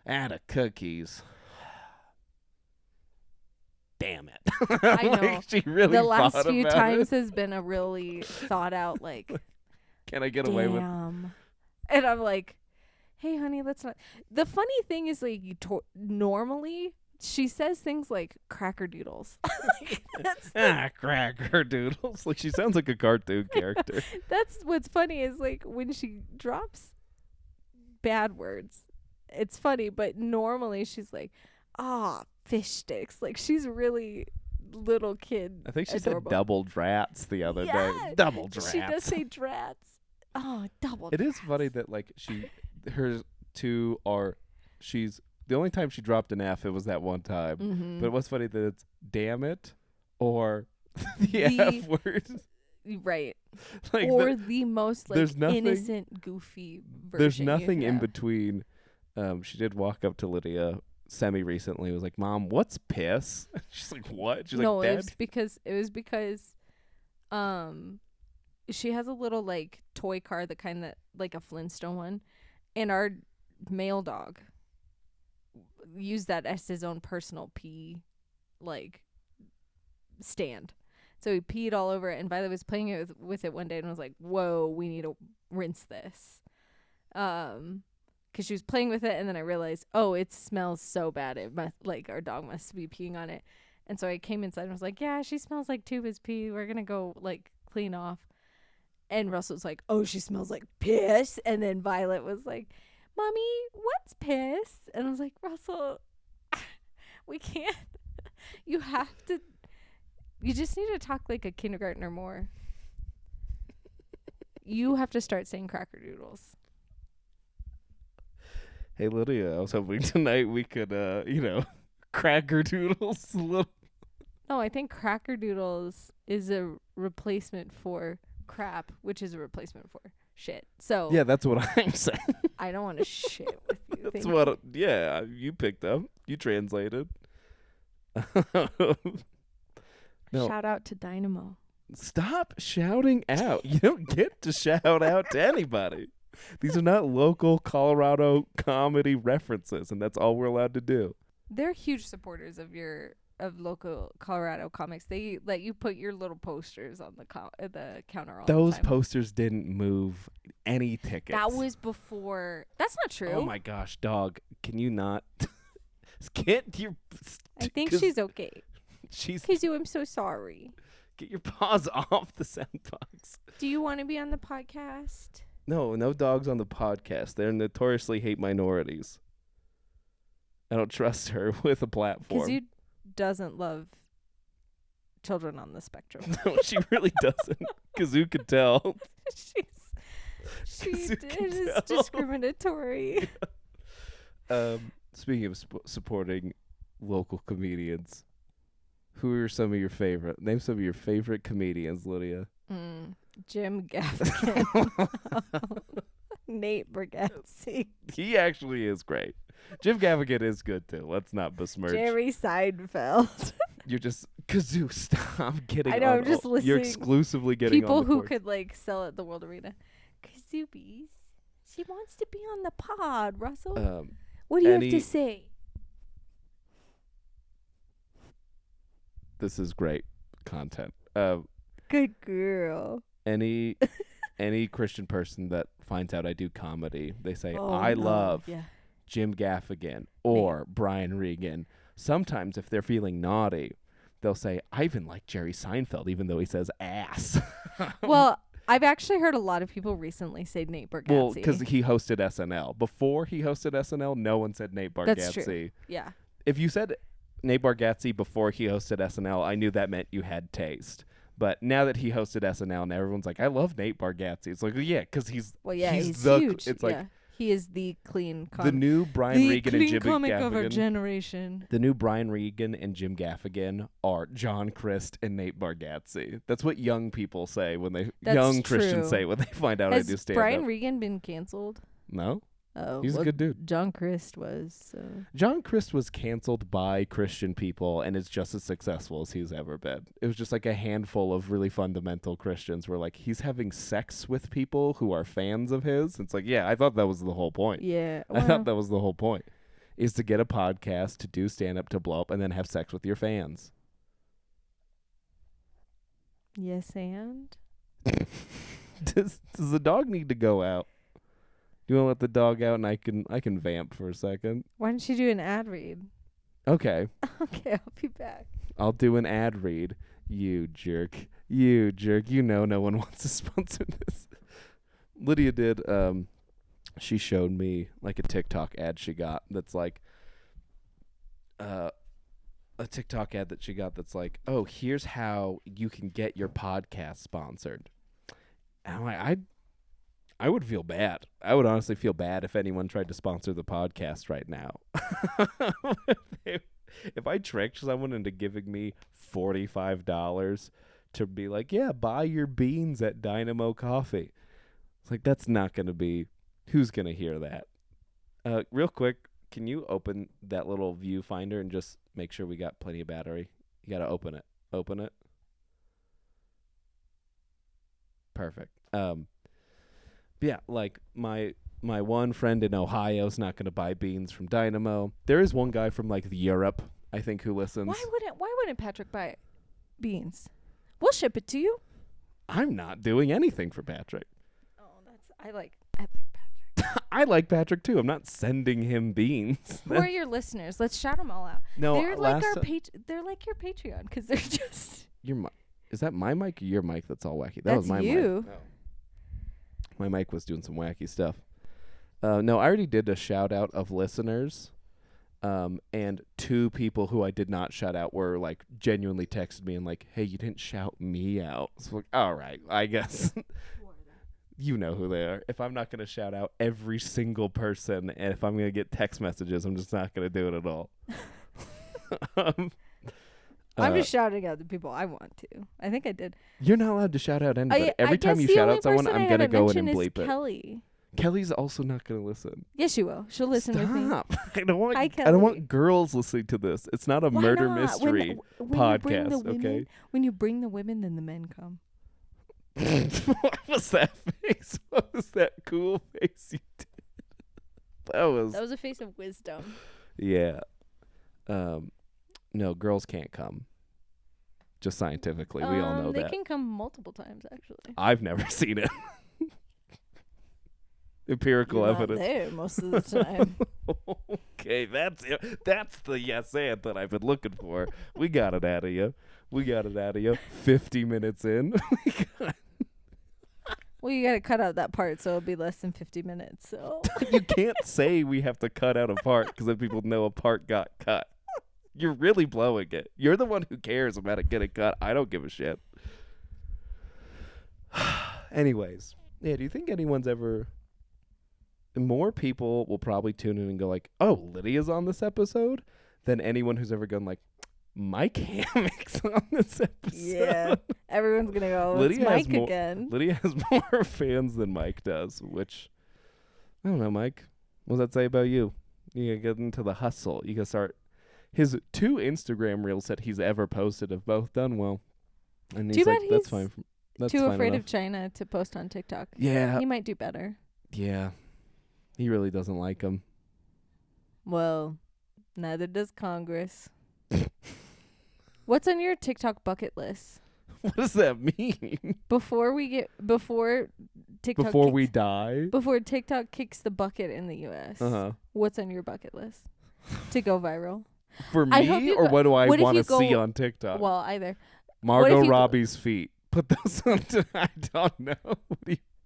out of cookies. Damn it. I know. Like, she really The last thought few about times it. has been a really thought out, like, Can I get away with damn. And I'm like, hey, honey, let's not. The funny thing is, like, normally she says things like cracker doodles. Like, cracker doodles? Like, she sounds like a cartoon character. that's what's funny is, like, when she drops bad words, it's funny, but normally she's like, fish sticks. Like, she's really little kid. I think she adorable. said double drats the other day. Yeah, Double drats. She does say drats. Oh, double It is drats. funny that, like, her two are, the only time she dropped an F, it was that one time. Mm-hmm. But what's funny that it's damn it or the The- F word. Right. Like, Or the most, like, there's nothing- innocent, goofy version. there's you nothing could in have. between. She did walk up to Lydia semi-recently. Was like, Mom, what's piss? She's like, what? She's No, like, it Dad. was because she has a little, like, toy car, the kind that, like, a Flintstone one, and our male dog used that as his own personal pee, like, stand. So he peed all over it, and Violet was playing it with it one day and was like, whoa, we need to rinse this. 'Cause she was playing with it, and then I realized, oh, it smells so bad. It must, like, our dog must be peeing on it. And so I came inside and was like, yeah, she smells like Tuba's pee. We're gonna go, like, clean off. And Russell was like, oh, she smells like piss. And then Violet was like, Mommy, what's piss? And I was like, Russell, we can't. You just need to talk like a kindergartner more. You have to start saying cracker doodles. Hey, Lydia, I was hoping tonight we could, cracker doodles a little. No, I think cracker doodles is a replacement for crap, which is a replacement for shit. So Yeah, that's what I'm saying. I don't want to shit with you. That's Thank what, you. you picked up. You translated. No. Shout out to Dynamo. Stop shouting out. You don't get to shout out to anybody. These are not local Colorado comedy references, and that's all we're allowed to do. They're huge supporters of local Colorado comics. They let you put your little posters on the counter all Those the time. posters didn't move any tickets. That was before. That's not true. Oh my gosh, dog. Can you not get your I think 'cause she's okay. she's Kizu, I'm so sorry. get your paws off the sound box. Do you want to be on the podcast? No dogs on the podcast. They notoriously hate minorities. I don't trust her with a platform. Kizu doesn't love children on the spectrum. No, she really doesn't. Kazoo could tell. She Kazoo did can is tell. discriminatory. Speaking of supporting local comedians, who are some of your favorite? Name some of your favorite comedians, Lydia. Jim Gaffigan. Nate Bargatze. He actually is great. Jim Gaffigan is good too. Let's not besmirch. Jerry Seinfeld. You're just Kazoo. Stop getting. I know, on I'm just all- You're listening. exclusively getting People on the who course. could, like, sell at the World Arena. Kazoobies. She wants to be on the pod, Russell. What do you have to say? This is great content. Good girl. Any Christian person that finds out I do comedy, they say Oh, I no. love Yeah. Jim Gaffigan or Brian Regan. Sometimes if they're feeling naughty, they'll say I even like Jerry Seinfeld, even though he says ass. Well, I've actually heard a lot of people recently say Nate Bargatze. Well, because he hosted SNL. Before he hosted SNL, no one said Nate Bargatze. That's true. Yeah. If you said Nate Bargatze before he hosted SNL, I knew that meant you had taste. But now that he hosted SNL, and everyone's like, I love Nate Bargatze. It's like, yeah, because he's He's the huge. It's like yeah. He is the clean comic. the new Brian Regan and Jim comic of our Gaffigan. generation. The new Brian Regan and Jim Gaffigan are John Crist and Nate Bargatze. That's what young people say when they That's young Christians true. say when they find out I do Has stand Brian up. Regan been canceled? No, Oh, He's a good dude. John Christ was. John Christ was canceled by Christian people and is just as successful as he's ever been. It was just like a handful of really fundamental Christians were like, he's having sex with people who are fans of his. It's like, yeah, I thought that was the whole point. Yeah. I thought that was the whole point, is to get a podcast, to do stand-up, to blow up, and then have sex with your fans. Yes, and? Does the dog need to go out? Do you want to let the dog out and I can vamp for a second? Why don't you do an ad read? Okay. Okay, I'll be back. I'll do an ad read. You jerk. You jerk. You know no one wants to sponsor this. Lydia did, she showed me like a TikTok ad she got that's like, a TikTok ad that she got that's like, oh, here's how you can get your podcast sponsored. And I'm like, I would feel bad. I would honestly feel bad if anyone tried to sponsor the podcast right now. If I tricked someone into giving me $45 to be like, yeah, buy your beans at Dynamo Coffee. It's like, that's not going to be, who's going to hear that? Real quick, can you open that little viewfinder and just make sure we got plenty of battery? You got to open it. Open it. Perfect. Yeah, like my one friend in Ohio is not going to buy beans from Dynamo. There is one guy from like Europe, I think, who listens. Why wouldn't Patrick buy beans? We'll ship it to you. I'm not doing anything for Patrick. Oh, I like Patrick. I like Patrick too. I'm not sending him beans. Who are your listeners? Let's shout them all out. No, they're like they're like your Patreon because they're just. Is that my mic or your mic that's all wacky? That That's was my you. mic. No. My mic was doing some wacky stuff. No, I already did a shout out of listeners. And 2 people who I did not shout out were like genuinely texted me and like, hey, you didn't shout me out. So like, all right, I guess. You know who they are. If I'm not going to shout out every single person, and if I'm going to get text messages, I'm just not going to do it at all. I'm just shouting out the people I want to. I think I did. You're not allowed to shout out anybody. Every time you shout out someone, I'm going to go in and bleep it. Kelly. Kelly's also not going to listen. Yes, she will. She'll listen with me. Stop. I don't want. Hi, I Kelly. don't want girls listening to this. It's not a Why murder not? mystery when podcast. you bring the women, Okay. When you bring the women, then the men come. What was that face? What was that cool face you did? That was a face of wisdom. Yeah. No, girls can't come. Just scientifically, we all know they that. can come multiple times, actually. I've never seen it. Empirical You're evidence. not there most of the time. Okay, that's it. That's the yes and that I've been looking for. We got it out of you. 50 minutes in. Well, you got to cut out that part, so it'll be less than 50 minutes. So You can't say we have to cut out a part because then people know a part got cut. You're really blowing it. You're the one who cares about it getting cut. I don't give a shit. Anyways, yeah, do you think anyone's ever... More people will probably tune in and go like, oh, Lydia's on this episode, than anyone who's ever gone like, Mike Hammock's on this episode. yeah, everyone's going to go, it's Mike again. Lydia has more fans than Mike does, which, I don't know, Mike. What does that say about you? You gotta get into the hustle. You gotta start... His 2 Instagram reels that he's ever posted have both done well. And he's Too like, bad that's he's fine. That's too fine afraid enough. of China to post on TikTok. Yeah. He might do better. Yeah. He really doesn't like him. Well, neither does Congress. What's on your TikTok bucket list? What does that mean? Before TikTok Before kicks, we die? before TikTok kicks the bucket in the US. Uh-huh. What's on your bucket list to go viral? For I hope me, you or go- what do I what if want you to see go- on TikTok? Well, either. Margot if you go- Robbie's feet. Put those on. I don't know.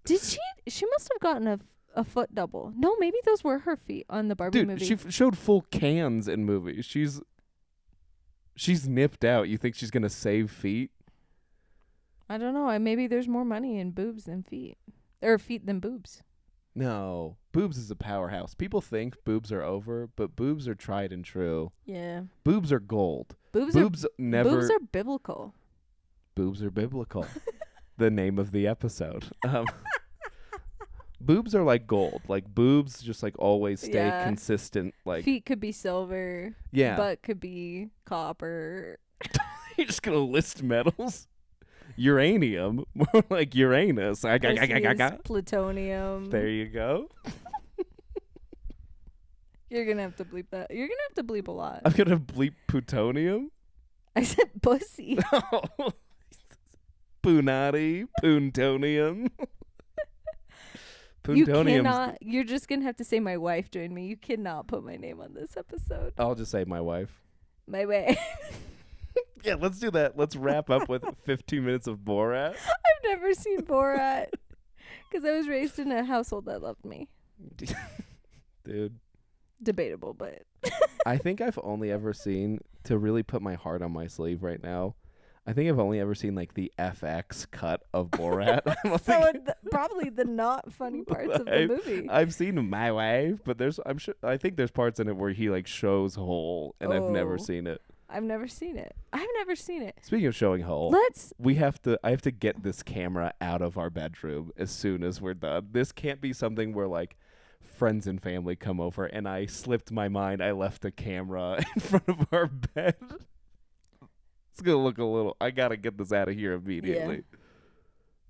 Did she? She must have gotten a foot double. No, maybe those were her feet on the Barbie Dude, movie. she showed full cans in movies. She's nipped out. You think she's gonna save feet? I don't know. Maybe there's more money in boobs than feet, or feet than boobs. No, boobs is a powerhouse. People think boobs are over, but boobs are tried and true. Yeah. Boobs are gold. Boobs never. Boobs are biblical. Boobs are biblical. The name of the episode. Boobs are like gold. Like boobs just like always stay Yeah. consistent. Like Feet could be silver. yeah, Butt could be copper. you're just gonna list metals. Uranium, more like Uranus. Pussy is plutonium. There you go. You're gonna have to bleep that. You're gonna have to bleep a lot. I'm gonna bleep plutonium. I said pussy. Punati, Puntonium. You cannot. You're just gonna have to say my wife joined me. You cannot put my name on this episode. I'll just say my wife. My way. Yeah, let's do that. Let's wrap up with 15 minutes of Borat. I've never seen Borat because I was raised in a household that loved me. Dude. Debatable, but I think I've only ever seen, to really put my heart on my sleeve right now, I think I've only ever seen like the FX cut of Borat. Probably the not funny parts of the movie. I've seen My Wife, but I think there's parts in it where he like shows whole, and I've never seen it. I've never seen it. Speaking of showing whole, I have to get this camera out of our bedroom as soon as we're done. This can't be something where like friends and family come over and I slipped my mind. I left a camera in front of our bed. It's gonna look a little. I gotta get this out of here immediately.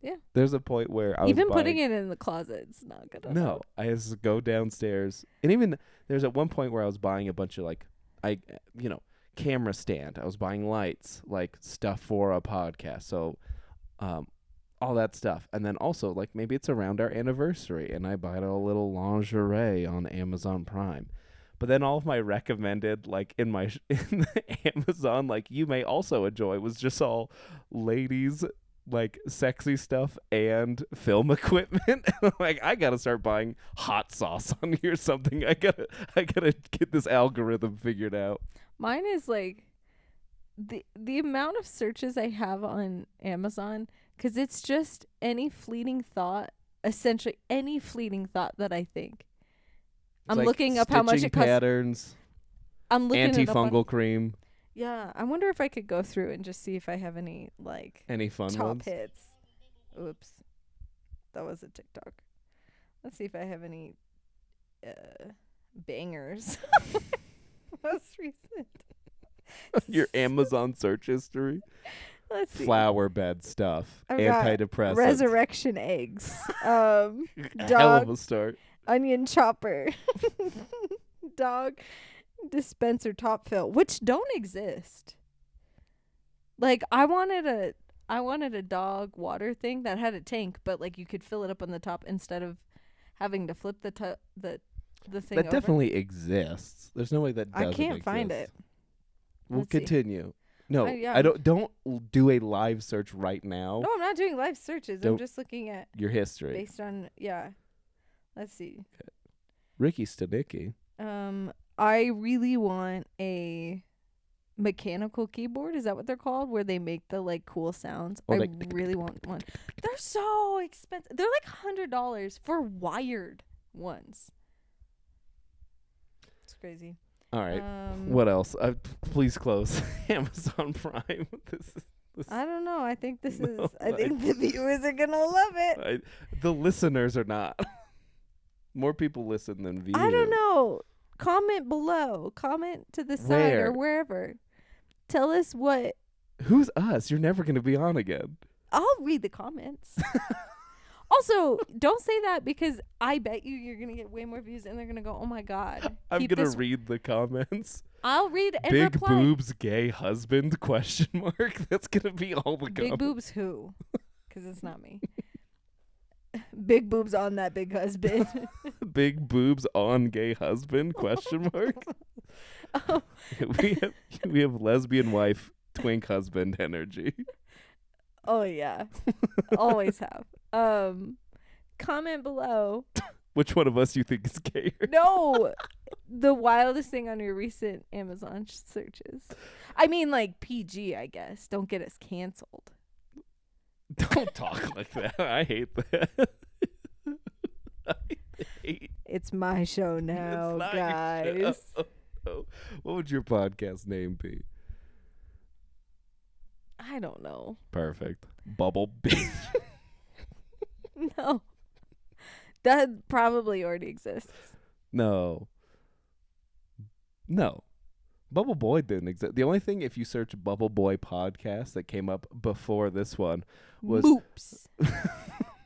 Yeah. There's a point where I even was putting it in the closet, it's not good. No, I just to go downstairs, and even there's at one point where I was buying a bunch of camera stand. I was buying lights, like stuff for a podcast. So, all that stuff. And then also like maybe it's around our anniversary and I bought a little lingerie on Amazon Prime. But then all of my recommended like in the Amazon like you may also enjoy was just all ladies like sexy stuff and film equipment. Like I got to start buying hot sauce on here or something. I got to get this algorithm figured out. Mine is like the amount of searches I have on Amazon, because it's just any fleeting thought, essentially any fleeting thought that I think. I'm like looking up how much it costs. Patterns. I'm looking antifungal cream. Yeah, I wonder if I could go through and just see if I have any like any fun top ones? hits. Oops, that was a TikTok. Let's see if I have any bangers. Most recent. Your Amazon search history. Let's see. Flower bed stuff. I've antidepressants. Resurrection eggs. Hell of a start. Onion chopper. Dog dispenser top fill, which don't exist. Like I wanted a dog water thing that had a tank, but like you could fill it up on the top instead of having to flip the thing that over. Definitely exists. There's no way that doesn't I can't exist. find it. We'll continue. No, yeah. I don't do a live search right now. No, I'm not doing live searches. I'm just looking at your history based on Let's see. Okay. Ricky Stanicki. I really want a mechanical keyboard. Is that what they're called? Where they make the like cool sounds. I really want one. They're so expensive. They're like $100 for wired ones. It's crazy. All right. What else? Please close Amazon Prime. This I don't know. I think this is. I think the viewers are gonna love it. The listeners are not. More people listen than view. I don't know. Comment below. Comment to the side or wherever. Tell us what. Who's us? You're never gonna be on again. I'll read the comments. Also, don't say that because I bet you're going to get way more views and they're going to go, oh my God. I'm going to read the comments. I'll read and Big reply. boobs, gay husband, ? That's going to be all the comments. Big boobs who? Because it's not me. Big boobs on that big husband. Big boobs on gay husband, ? Oh. we have lesbian wife, twink husband energy. Oh, yeah. Always have. Comment below. Which one of us you think is gayer? No. The wildest thing on your recent Amazon searches. I mean, like PG, I guess. Don't get us canceled. Don't talk like that. I hate that. It's my show now, guys. Show. What would your podcast name be? I don't know. Perfect. Bubble Bitch. No. That probably already exists. No. Bubble Boy didn't exist. The only thing, if you search Bubble Boy podcast, that came up before this one was Moops.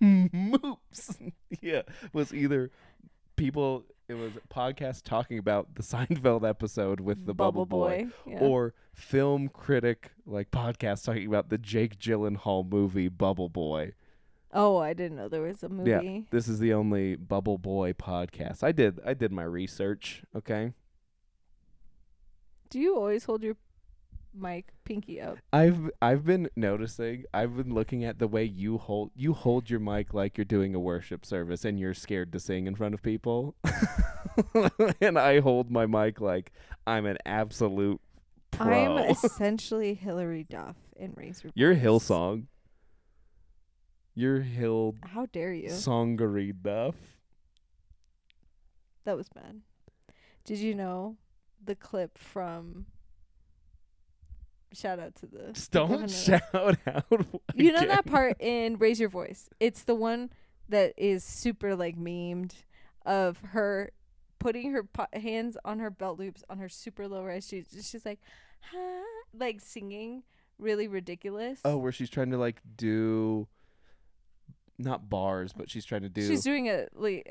Moops. Yeah, was either people. It was podcasts talking about the Seinfeld episode with the Bubble Boy, Yeah. or film critic like podcasts talking about the Jake Gyllenhaal movie Bubble Boy. Oh, I didn't know there was a movie. Yeah, this is the only Bubble Boy podcast. I did my research. Okay. Do you always hold your mic pinky up? I've been noticing. I've been looking at the way you hold your mic like you're doing a worship service and you're scared to sing in front of people. And I hold my mic like I'm an absolute pro. I'm essentially Hillary Duff in Razor. You're Voice. Hillsong. You're Hill How dare you? Songery Duff. That was bad. Did you know the clip from shout out to the Don't shout out. You know that again. part in Raise Your Voice? It's the one that is super like memed of her putting her hands on her belt loops on her super low rise shoes. She's like, huh? Like singing really ridiculous. Oh, where she's trying to like do not bars, but she's trying to do. She's doing a like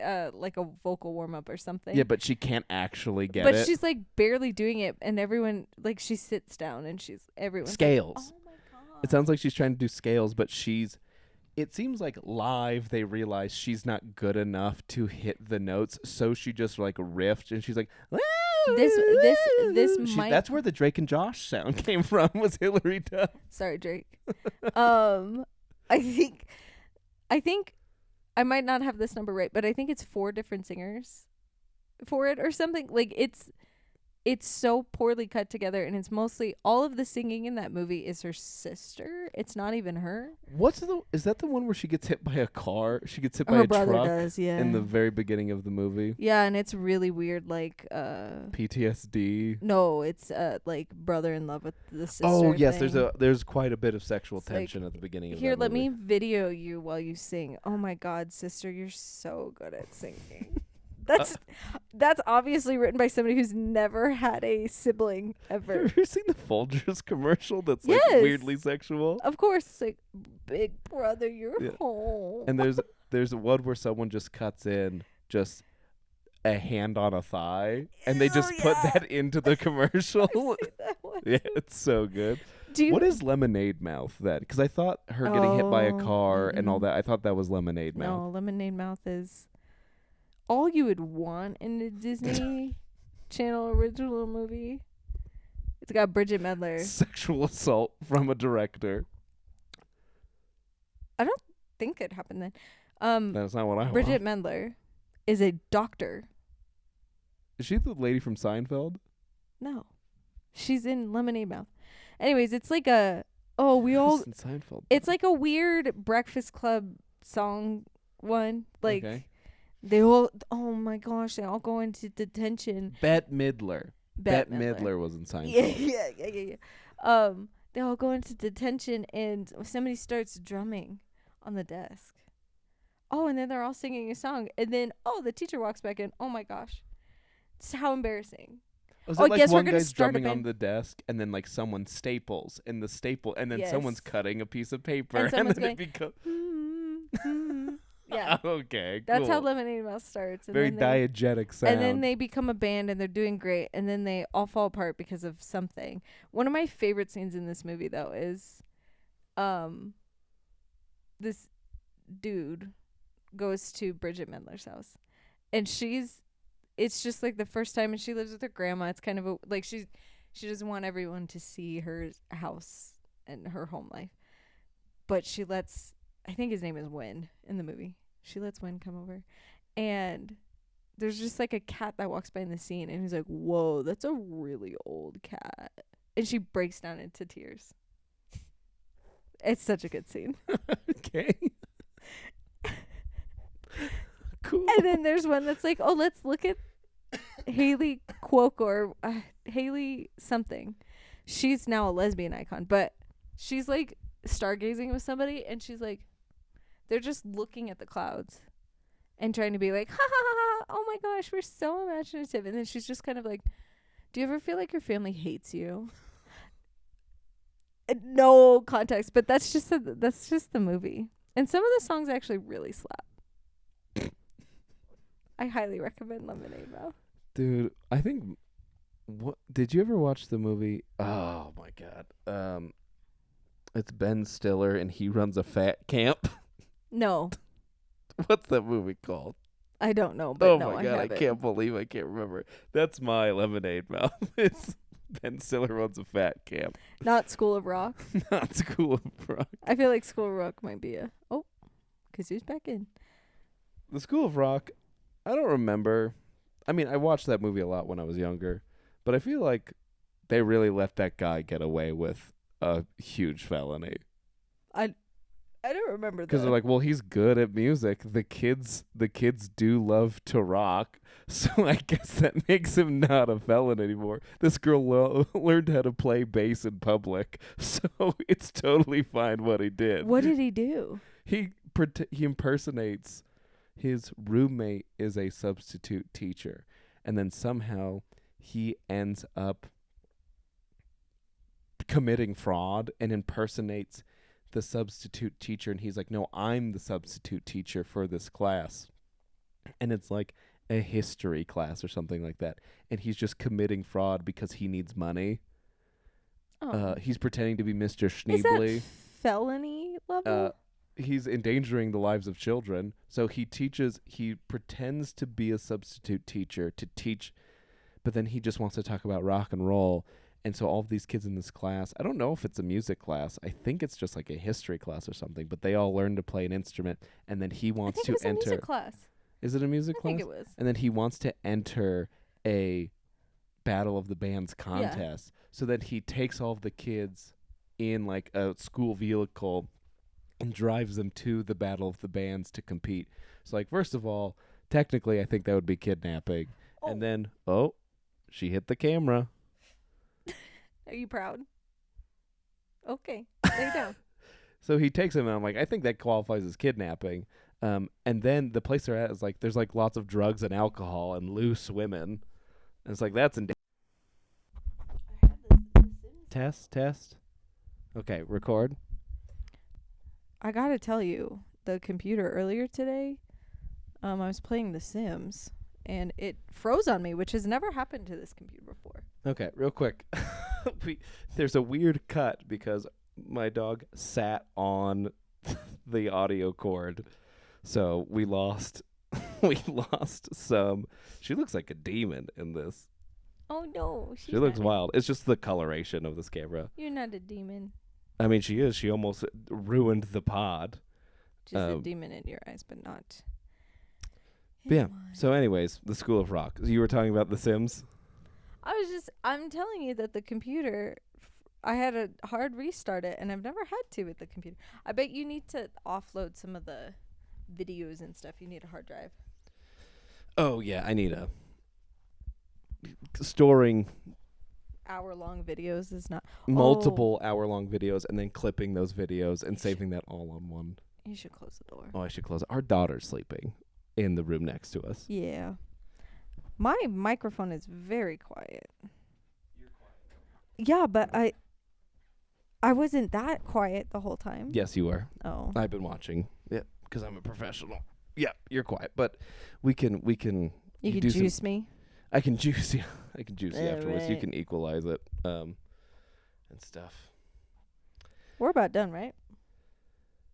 a vocal warm up or something. Yeah, but she can't actually get but it. she's like barely doing it, and everyone like she sits down and everyone's Scales. Like, oh my god! It sounds like she's trying to do scales, but it seems like live they realize she's not good enough to hit the notes, so she just like riffed and she's like this might. That's where the Drake and Josh sound came from, was Hillary Duff. Sorry, Drake. I think I might not have this number right, but I think it's 4 different singers for it or something. Like it's so poorly cut together, and it's mostly all of the singing in that movie is her sister. It's not even her. Is that the one where she gets hit by a car? She gets hit by Her a brother truck does, yeah. in the very beginning of the movie. Yeah, and it's really weird, like PTSD. No, it's like brother in love with the sister. Oh yes, thing. there's quite a bit of sexual It's tension at the beginning of Here, that let movie. me video you while you sing. Oh my god, sister, you're so good at singing. That's obviously written by somebody who's never had a sibling ever. Have you seen the Folgers commercial that's like Yes. weirdly sexual? Of course, it's like, big brother, you're Yeah. home. And there's one where someone just cuts in just a hand on a thigh, and they just put yeah. that into the commercial. I've seen that one. Yeah, it's so good. Do you What is Lemonade Mouth then? Because I thought her getting hit by a Oh, car and all mm-mm. that, I thought that was Lemonade Mouth. No, Lemonade Mouth is all you would want in a Disney Channel original movie. It's got Bridget Medler. Sexual assault from a director. I don't think it happened then. That's not what I Bridget want. Medler is a doctor. Is she the lady from Seinfeld? No. She's in Lemonade Mouth. Anyways, it's like it's in Seinfeld. it's like a weird Breakfast Club song one. Like Okay. they all oh my gosh, they all go into detention. Bette Midler. Bette Midler was in Seinfeld. Yeah. They all go into detention and somebody starts drumming on the desk. Oh, and then they're all singing a song. And then, the teacher walks back in. Oh my gosh. It's how embarrassing. Was Oh, it like guess we're one gonna guy's start a drumming on band. the desk, and then like someone staples in the staple, and then Yes. someone's cutting a piece of paper, And and, someone's then going, it becomes Yeah. okay. That's how cool. Lemonade Mouth starts. And Very then they, diegetic sound. and then they become a band and they're doing great. And then they all fall apart because of something. One of my favorite scenes in this movie, though, is this dude goes to Bridget Medler's house. And it's just like the first time, and she lives with her grandma. It's kind of like she doesn't want everyone to see her house and her home life. But she lets, I think his name is Win in the movie. She lets Win come over. And there's just like a cat that walks by in the scene, and he's like, whoa, that's a really old cat. And she breaks down into tears. It's such a good scene. Okay. Cool. And then there's one that's like, oh, let's look at Haley Cuoco or Haley something. She's now a lesbian icon, but she's like stargazing with somebody, and she's like, they're just looking at the clouds. and trying to be like, ha ha ha, ha, oh my gosh, we're so imaginative. And then she's just kind of like, do you ever feel like your family hates you? No context, but that's just the movie. And some of the songs actually really slap. I highly recommend Lemonade Mouth. Dude, I think what did you ever watch the movie? Oh my god. It's Ben Stiller and he runs a fat camp. No, What's that movie called? I don't know, but Oh no, my I god, I haven't. can't believe I can't remember. That's my Lemonade Mouth. It's Ben Stiller runs a fat camp. Not School of Rock. Not School of Rock. I feel like School of Rock might be a... Oh, Kazoo's back in. The School of Rock, I don't remember. I mean, I watched that movie a lot when I was younger, but I feel like they really let that guy get away with a huge felony. I don't remember that. Because they're like, well, he's good at music. The kids do love to rock, so I guess that makes him not a felon anymore. This girl learned how to play bass in public, so it's totally fine what he did. What did he do? He impersonates his roommate is a substitute teacher, and then somehow he ends up committing fraud and impersonates the substitute teacher, and he's like, no, I'm the substitute teacher for this class. And it's like a history class or something like that. And he's just committing fraud because he needs money. Oh. He's pretending to be Mr. Is Schneebly. that felony level? He's endangering the lives of children. So he pretends to be a substitute teacher to teach, but then he just wants to talk about rock and roll. And so all of these kids in this class, I don't know if it's a music class. I think it's just like a history class or something, but they all learn to play an instrument, and then he wants to it's enter. A music class. Is it a music I class? think it was. And then he wants to enter a Battle of the Bands contest. So that he takes all of the kids in like a school vehicle and drives them to the Battle of the Bands to compete. So like, first of all, technically I think that would be kidnapping. Oh. And then, she hit the camera. Are you proud? Okay, lay down. So he takes him, and I'm like, I think that qualifies as kidnapping. And then the place they're at is like, there's like lots of drugs and alcohol and loose women. And it's like, that's Test. Okay, record. I gotta tell you, the computer earlier today, I was playing The Sims, and it froze on me, which has never happened to this computer before. Okay, real quick. There's a weird cut because my dog sat on the audio cord, so we lost some. She looks like a demon in this. Oh no, She looks wild. It's just the coloration of this camera. You're not a demon. I mean, she is. She almost ruined the pod. Just a demon in your eyes, but not. Yeah. So, anyways, the School of Rock. You were talking about The Sims. I'm telling you that the computer, I had a hard restart it, and I've never had to with the computer. I bet you need to offload some of the videos and stuff. You need a hard drive. Oh yeah, I need storing hour-long videos is not multiple hour-long videos and then clipping those videos and saving that all on one. You should close the door. Oh, I should close it. Our daughter's sleeping in the room next to us. Yeah. My microphone is very quiet. You're quiet. Yeah, but I wasn't that quiet the whole time. Yes, you were. Oh. I've been watching. Yeah, because I'm a professional. Yeah, you're quiet, but we can. You can juice me. I can juice you. I can juice you afterwards. You Right. can equalize it, and stuff. We're about done, right?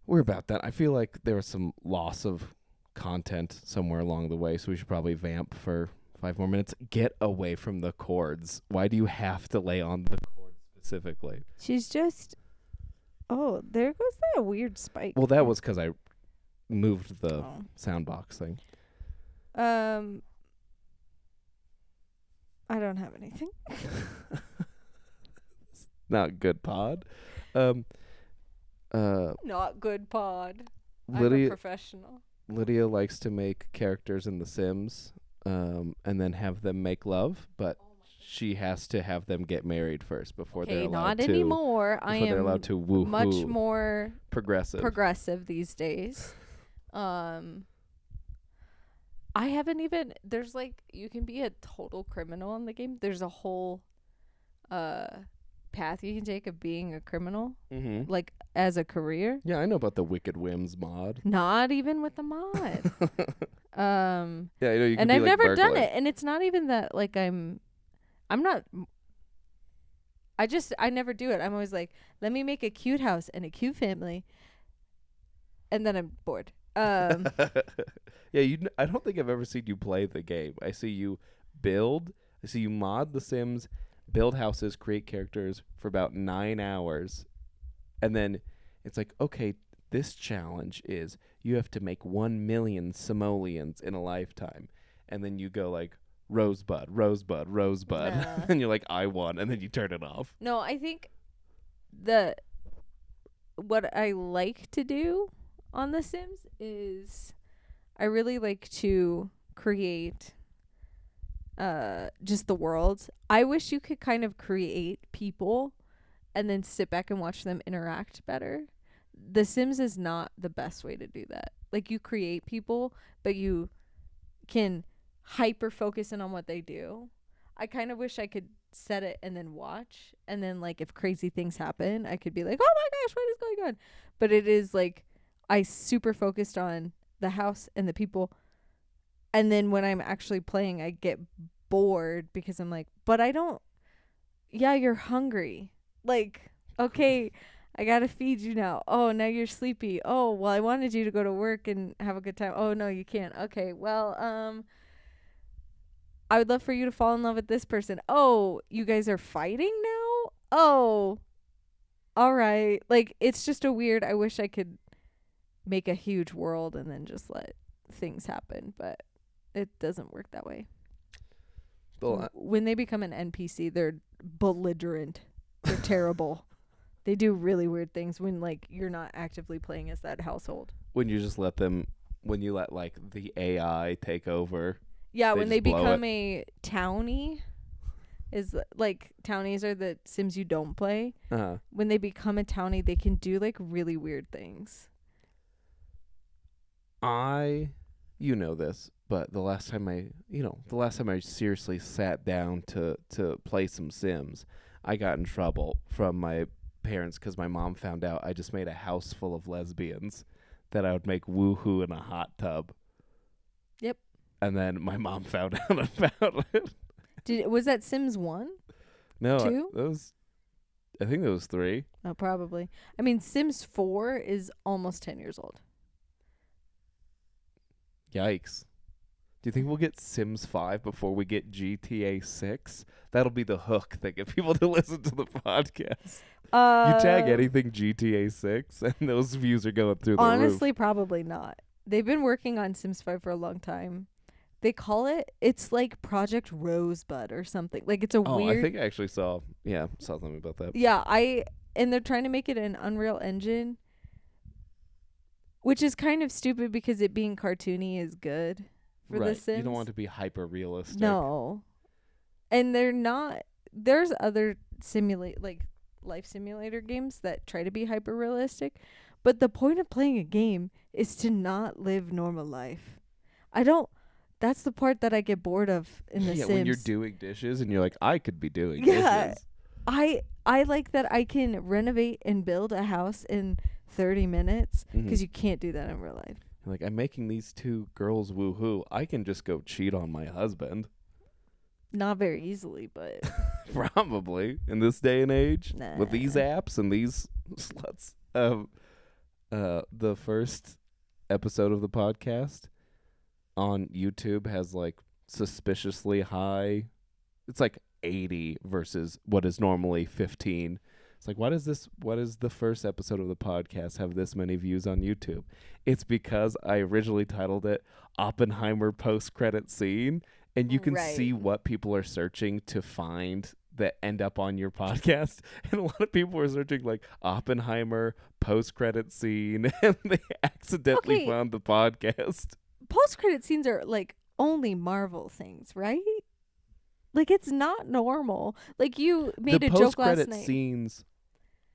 We're about that. I feel like there was some loss of content somewhere along the way, so we should probably vamp for 5 more minutes. Get away from the chords. Why do you have to lay on the chords specifically? She's just... Oh, there goes that weird spike. Well, that was because I moved the Oh. sound box thing. I don't have anything. Not good pod. Not good pod. I'm a Lydia professional. Lydia likes to make characters in The Sims, and then have them make love, but she has to have them get married first before they're allowed not to. anymore. I Before they're am allowed to woohoo. much more progressive. progressive these days. I haven't even. There's like you can be a total criminal in the game. There's a whole path you can take of being a criminal, Mm-hmm. like as a career. Yeah, I know about the Wicked Whims mod. Not even with the mod. Yeah, I know you can And be I've like never done burglar. it, and it's not even that like I'm not. I never do it. I'm always like, let me make a cute house and a cute family, and then I'm bored. Yeah, I don't think I've ever seen you play the game. I see you build. I see you mod The Sims, build houses, create characters for about 9 hours, and then it's like, okay, this challenge is you have to make 1 million simoleons in a lifetime, and then you go like rosebud, rosebud, rosebud, Nah. and you're like, I won, and then you turn it off. No, I think what I like to do on The Sims is I really like to create just the worlds. I wish you could kind of create people and then sit back and watch them interact better. The Sims is not the best way to do that. Like you create people, but you can hyper focus in on what they do. I kind of wish I could set it and then watch, and then like if crazy things happen, I could be like, "Oh my gosh, what is going on?" But it is like I super focused on the house and the people, and then when I'm actually playing, I get bored because I'm like, "But I don't yeah, you're hungry." Like, "Okay, I got to feed you now. Oh, now you're sleepy. Oh, well I wanted you to go to work and have a good time. Oh, no, you can't. Okay. Well, I would love for you to fall in love with this person. Oh, you guys are fighting now? Oh, all right." Like, it's just a weird, I wish I could make a huge world and then just let things happen, but it doesn't work that way. Well, When they become an NPC, they're belligerent. They're terrible. They do really weird things when, like, you're not actively playing as that household. when you just let them, when you let like the AI take over. Yeah, They when they just blow become a townie, is like townies are the Sims you don't play. Uh-huh. When they become a townie, they can do like really weird things. You know this, but the last time I seriously sat down to play some Sims, I got in trouble from my parents because my mom found out I just made a house full of lesbians that I would make woohoo in a hot tub. Yep. And then my mom found out about it. Was that Sims 1? No, 2? I think there was 3. Oh, probably. I mean, Sims 4 is almost 10 years old. Yikes. Do you think we'll get Sims 5 before we get GTA 6? That'll be the hook that get people to listen to the podcast. You tag anything GTA 6 and those views are going through the roof. Honestly, probably not. They've been working on Sims 5 for a long time. They call it's like Project Rosebud or something. Like it's a weird. I think I actually saw something about that. Yeah, and they're trying to make it an Unreal Engine, which is kind of stupid because it being cartoony is good for The Sims. You don't want to be hyper realistic. No. And they're not. There's other life simulator games that try to be hyper realistic, but the point of playing a game is to not live normal life. That's the part that I get bored of in The Sims. When you're doing dishes and you're like, I could be doing dishes. I like that I can renovate and build a house in 30 minutes because you can't do that in real life. Like, I'm making these 2 girls woohoo. I can just go cheat on my husband. Not very easily, but probably in this day and age with these Nah. apps and these sluts. The first episode of the podcast on YouTube has like suspiciously high. It's like 80 versus what is normally 15. It's like, why does the first episode of the podcast have this many views on YouTube? It's because I originally titled it Oppenheimer post-credit scene, and you can see what people are searching to find that end up on your podcast. And a lot of people were searching like Oppenheimer post-credit scene, and they accidentally found the podcast. Post-credit scenes are like only Marvel things, right? Like it's not normal. Like you made a joke last night. The post-credit scenes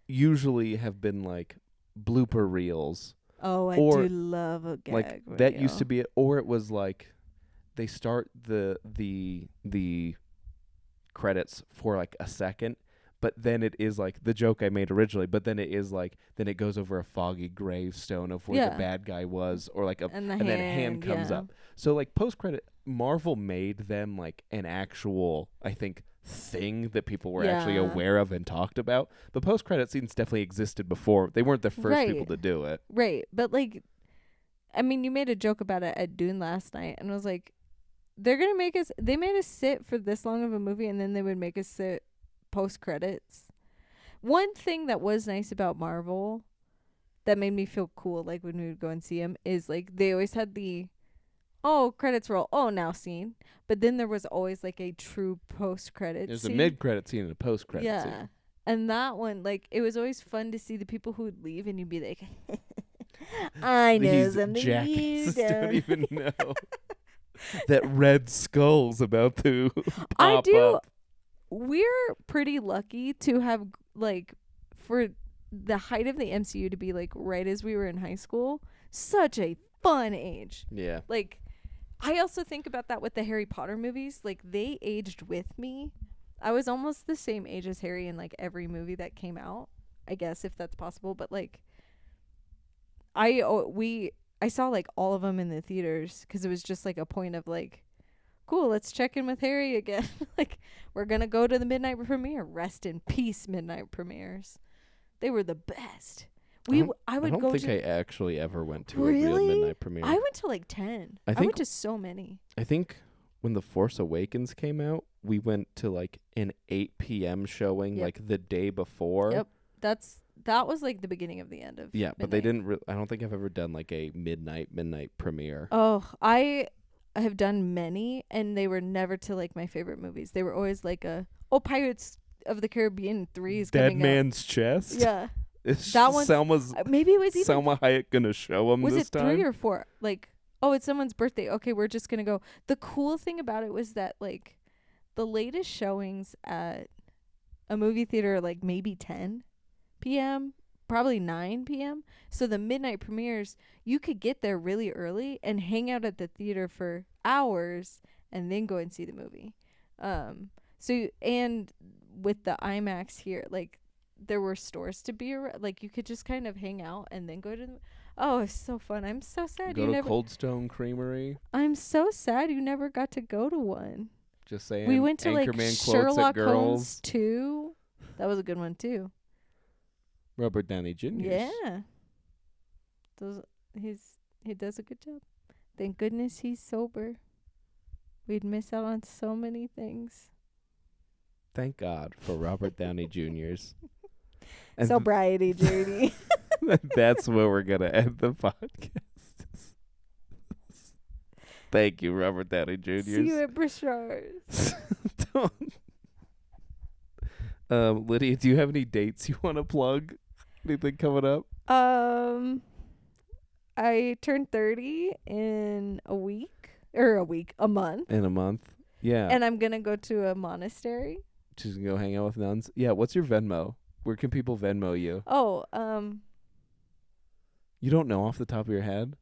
usually have been like blooper reels. Oh, I do love a gag like reel. that used to be it, or it was like they start the credits for like a second, but then it is like the joke I made originally, but then it is like then it goes over a foggy gravestone of where the bad guy was, or like and then a hand comes up. So like post credit, Marvel made them like an actual, I think, thing that people were actually aware of and talked about. But post credit scenes definitely existed before. They weren't the first people to do it. Right. But like, I mean, you made a joke about it at Dune last night, and I was like, they're gonna make us. They made us sit for this long of a movie, and then they would make us sit post credits. One thing that was nice about Marvel that made me feel cool, like when we would go and see them, is like they always had the credits roll, now scene, but then there was always like a true post credit. There's a mid credit scene and a post credit scene. And that one, like, it was always fun to see the people who would leave, and you'd be like, I know these something you don't even know that Red Skull's about to pop up. We're pretty lucky to have, like, for the height of the MCU to be, like, right as we were in high school, such a fun age. Yeah. Like, I also think about that with the Harry Potter movies. Like, they aged with me. I was almost the same age as Harry in, like, every movie that came out, I guess, if that's possible. But, like, I saw, like, all of them in the theaters because it was just, like, a point of, like, cool, let's check in with Harry again. Like, we're going to go to the midnight premiere. Rest in peace, midnight premieres. They were the best. I don't think I actually ever went to really? a real midnight premiere. I went to, like, 10. I went to so many. I think when The Force Awakens came out, we went to, like, an 8 p.m. showing, like, the day before. Yep. That was, like, the beginning of the end of midnight. But they didn't I don't think I've ever done, like, a midnight premiere. Oh, I have done many, and they were never to, like, my favorite movies. They were always like Pirates of the Caribbean 3 is Dead coming Man's Chest? Yeah. Is that one. Selma's maybe it was even Selma Hayek gonna show him this time? Was it 3 or 4? Like, it's someone's birthday. Okay, we're just gonna go. The cool thing about it was that, like, the latest showings at a movie theater are, like, maybe 10 p.m., probably 9 p.m. So the midnight premieres, you could get there really early and hang out at the theater for hours and then go and see the movie. And with the IMAX here, like, there were stores to be around. Like, you could just kind of hang out and then go to it's so fun. I'm so sad go to Cold Stone Creamery. I'm so sad you never got to go to one. Just saying. We went to, like, Sherlock Holmes 2. That was a good one too. Robert Downey Jr. Yeah. He does a good job. Thank goodness he's sober. We'd miss out on so many things. Thank God for Robert Downey Jr.'s. Sobriety journey. That's where we're going to end the podcast. Thank you, Robert Downey Jr. See you at Brashard's. Lydia, do you have any dates you want to plug? Anything coming up? I turned 30 in a month. In a month? Yeah. And I'm going to go to a monastery. Just gonna go hang out with nuns? Yeah, what's your Venmo? Where can people Venmo you? You don't know off the top of your head?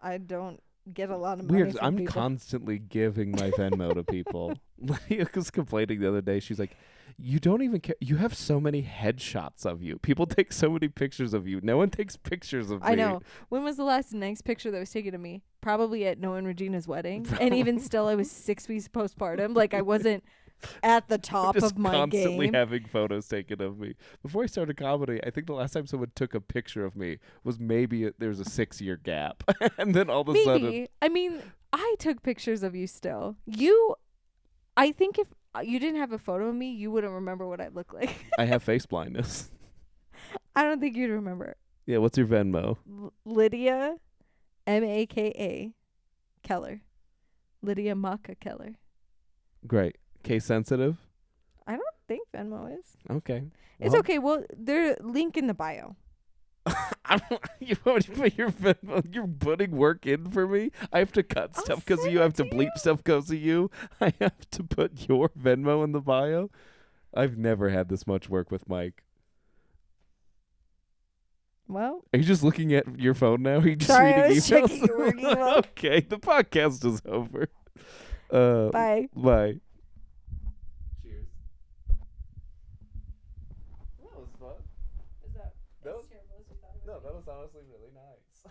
I don't get a lot of money. Weird. From I'm people. Constantly giving my Venmo to people. Lydia was complaining the other day. She's like, you don't even care. You have so many headshots of you. People take so many pictures of you. No one takes pictures of me. I know. When was the last nice picture that was taken of me? Probably at Noah and Regina's wedding. And even still, I was 6 weeks postpartum. Like, I wasn't at the top of my game. Just constantly having photos taken of me. Before I started comedy, I think the last time someone took a picture of me was maybe there was a 6-year gap. And then all of a sudden. I mean, I took pictures of you still. I think if you didn't have a photo of me, you wouldn't remember what I look like. I have face blindness. I don't think you'd remember. Yeah, what's your Venmo? Lydia, MAKA, Keller. LydiaMakaKeller. Great. Case sensitive? I don't think Venmo is. Okay. It's okay. Well, there's link in the bio. You want to put your Venmo? You're putting work in for me. I have to cut stuff because you have to bleep stuff because of you. I have to put your Venmo in the bio. I've never had this much work with Mike. Well, are you just looking at your phone now? Are you just sorry, reading I was emails? checking your work email. Okay, the podcast is over. Bye. Bye. Cheers. That was fun. Is that That was- as terrible as you thought it would No, be? that was honestly really nice.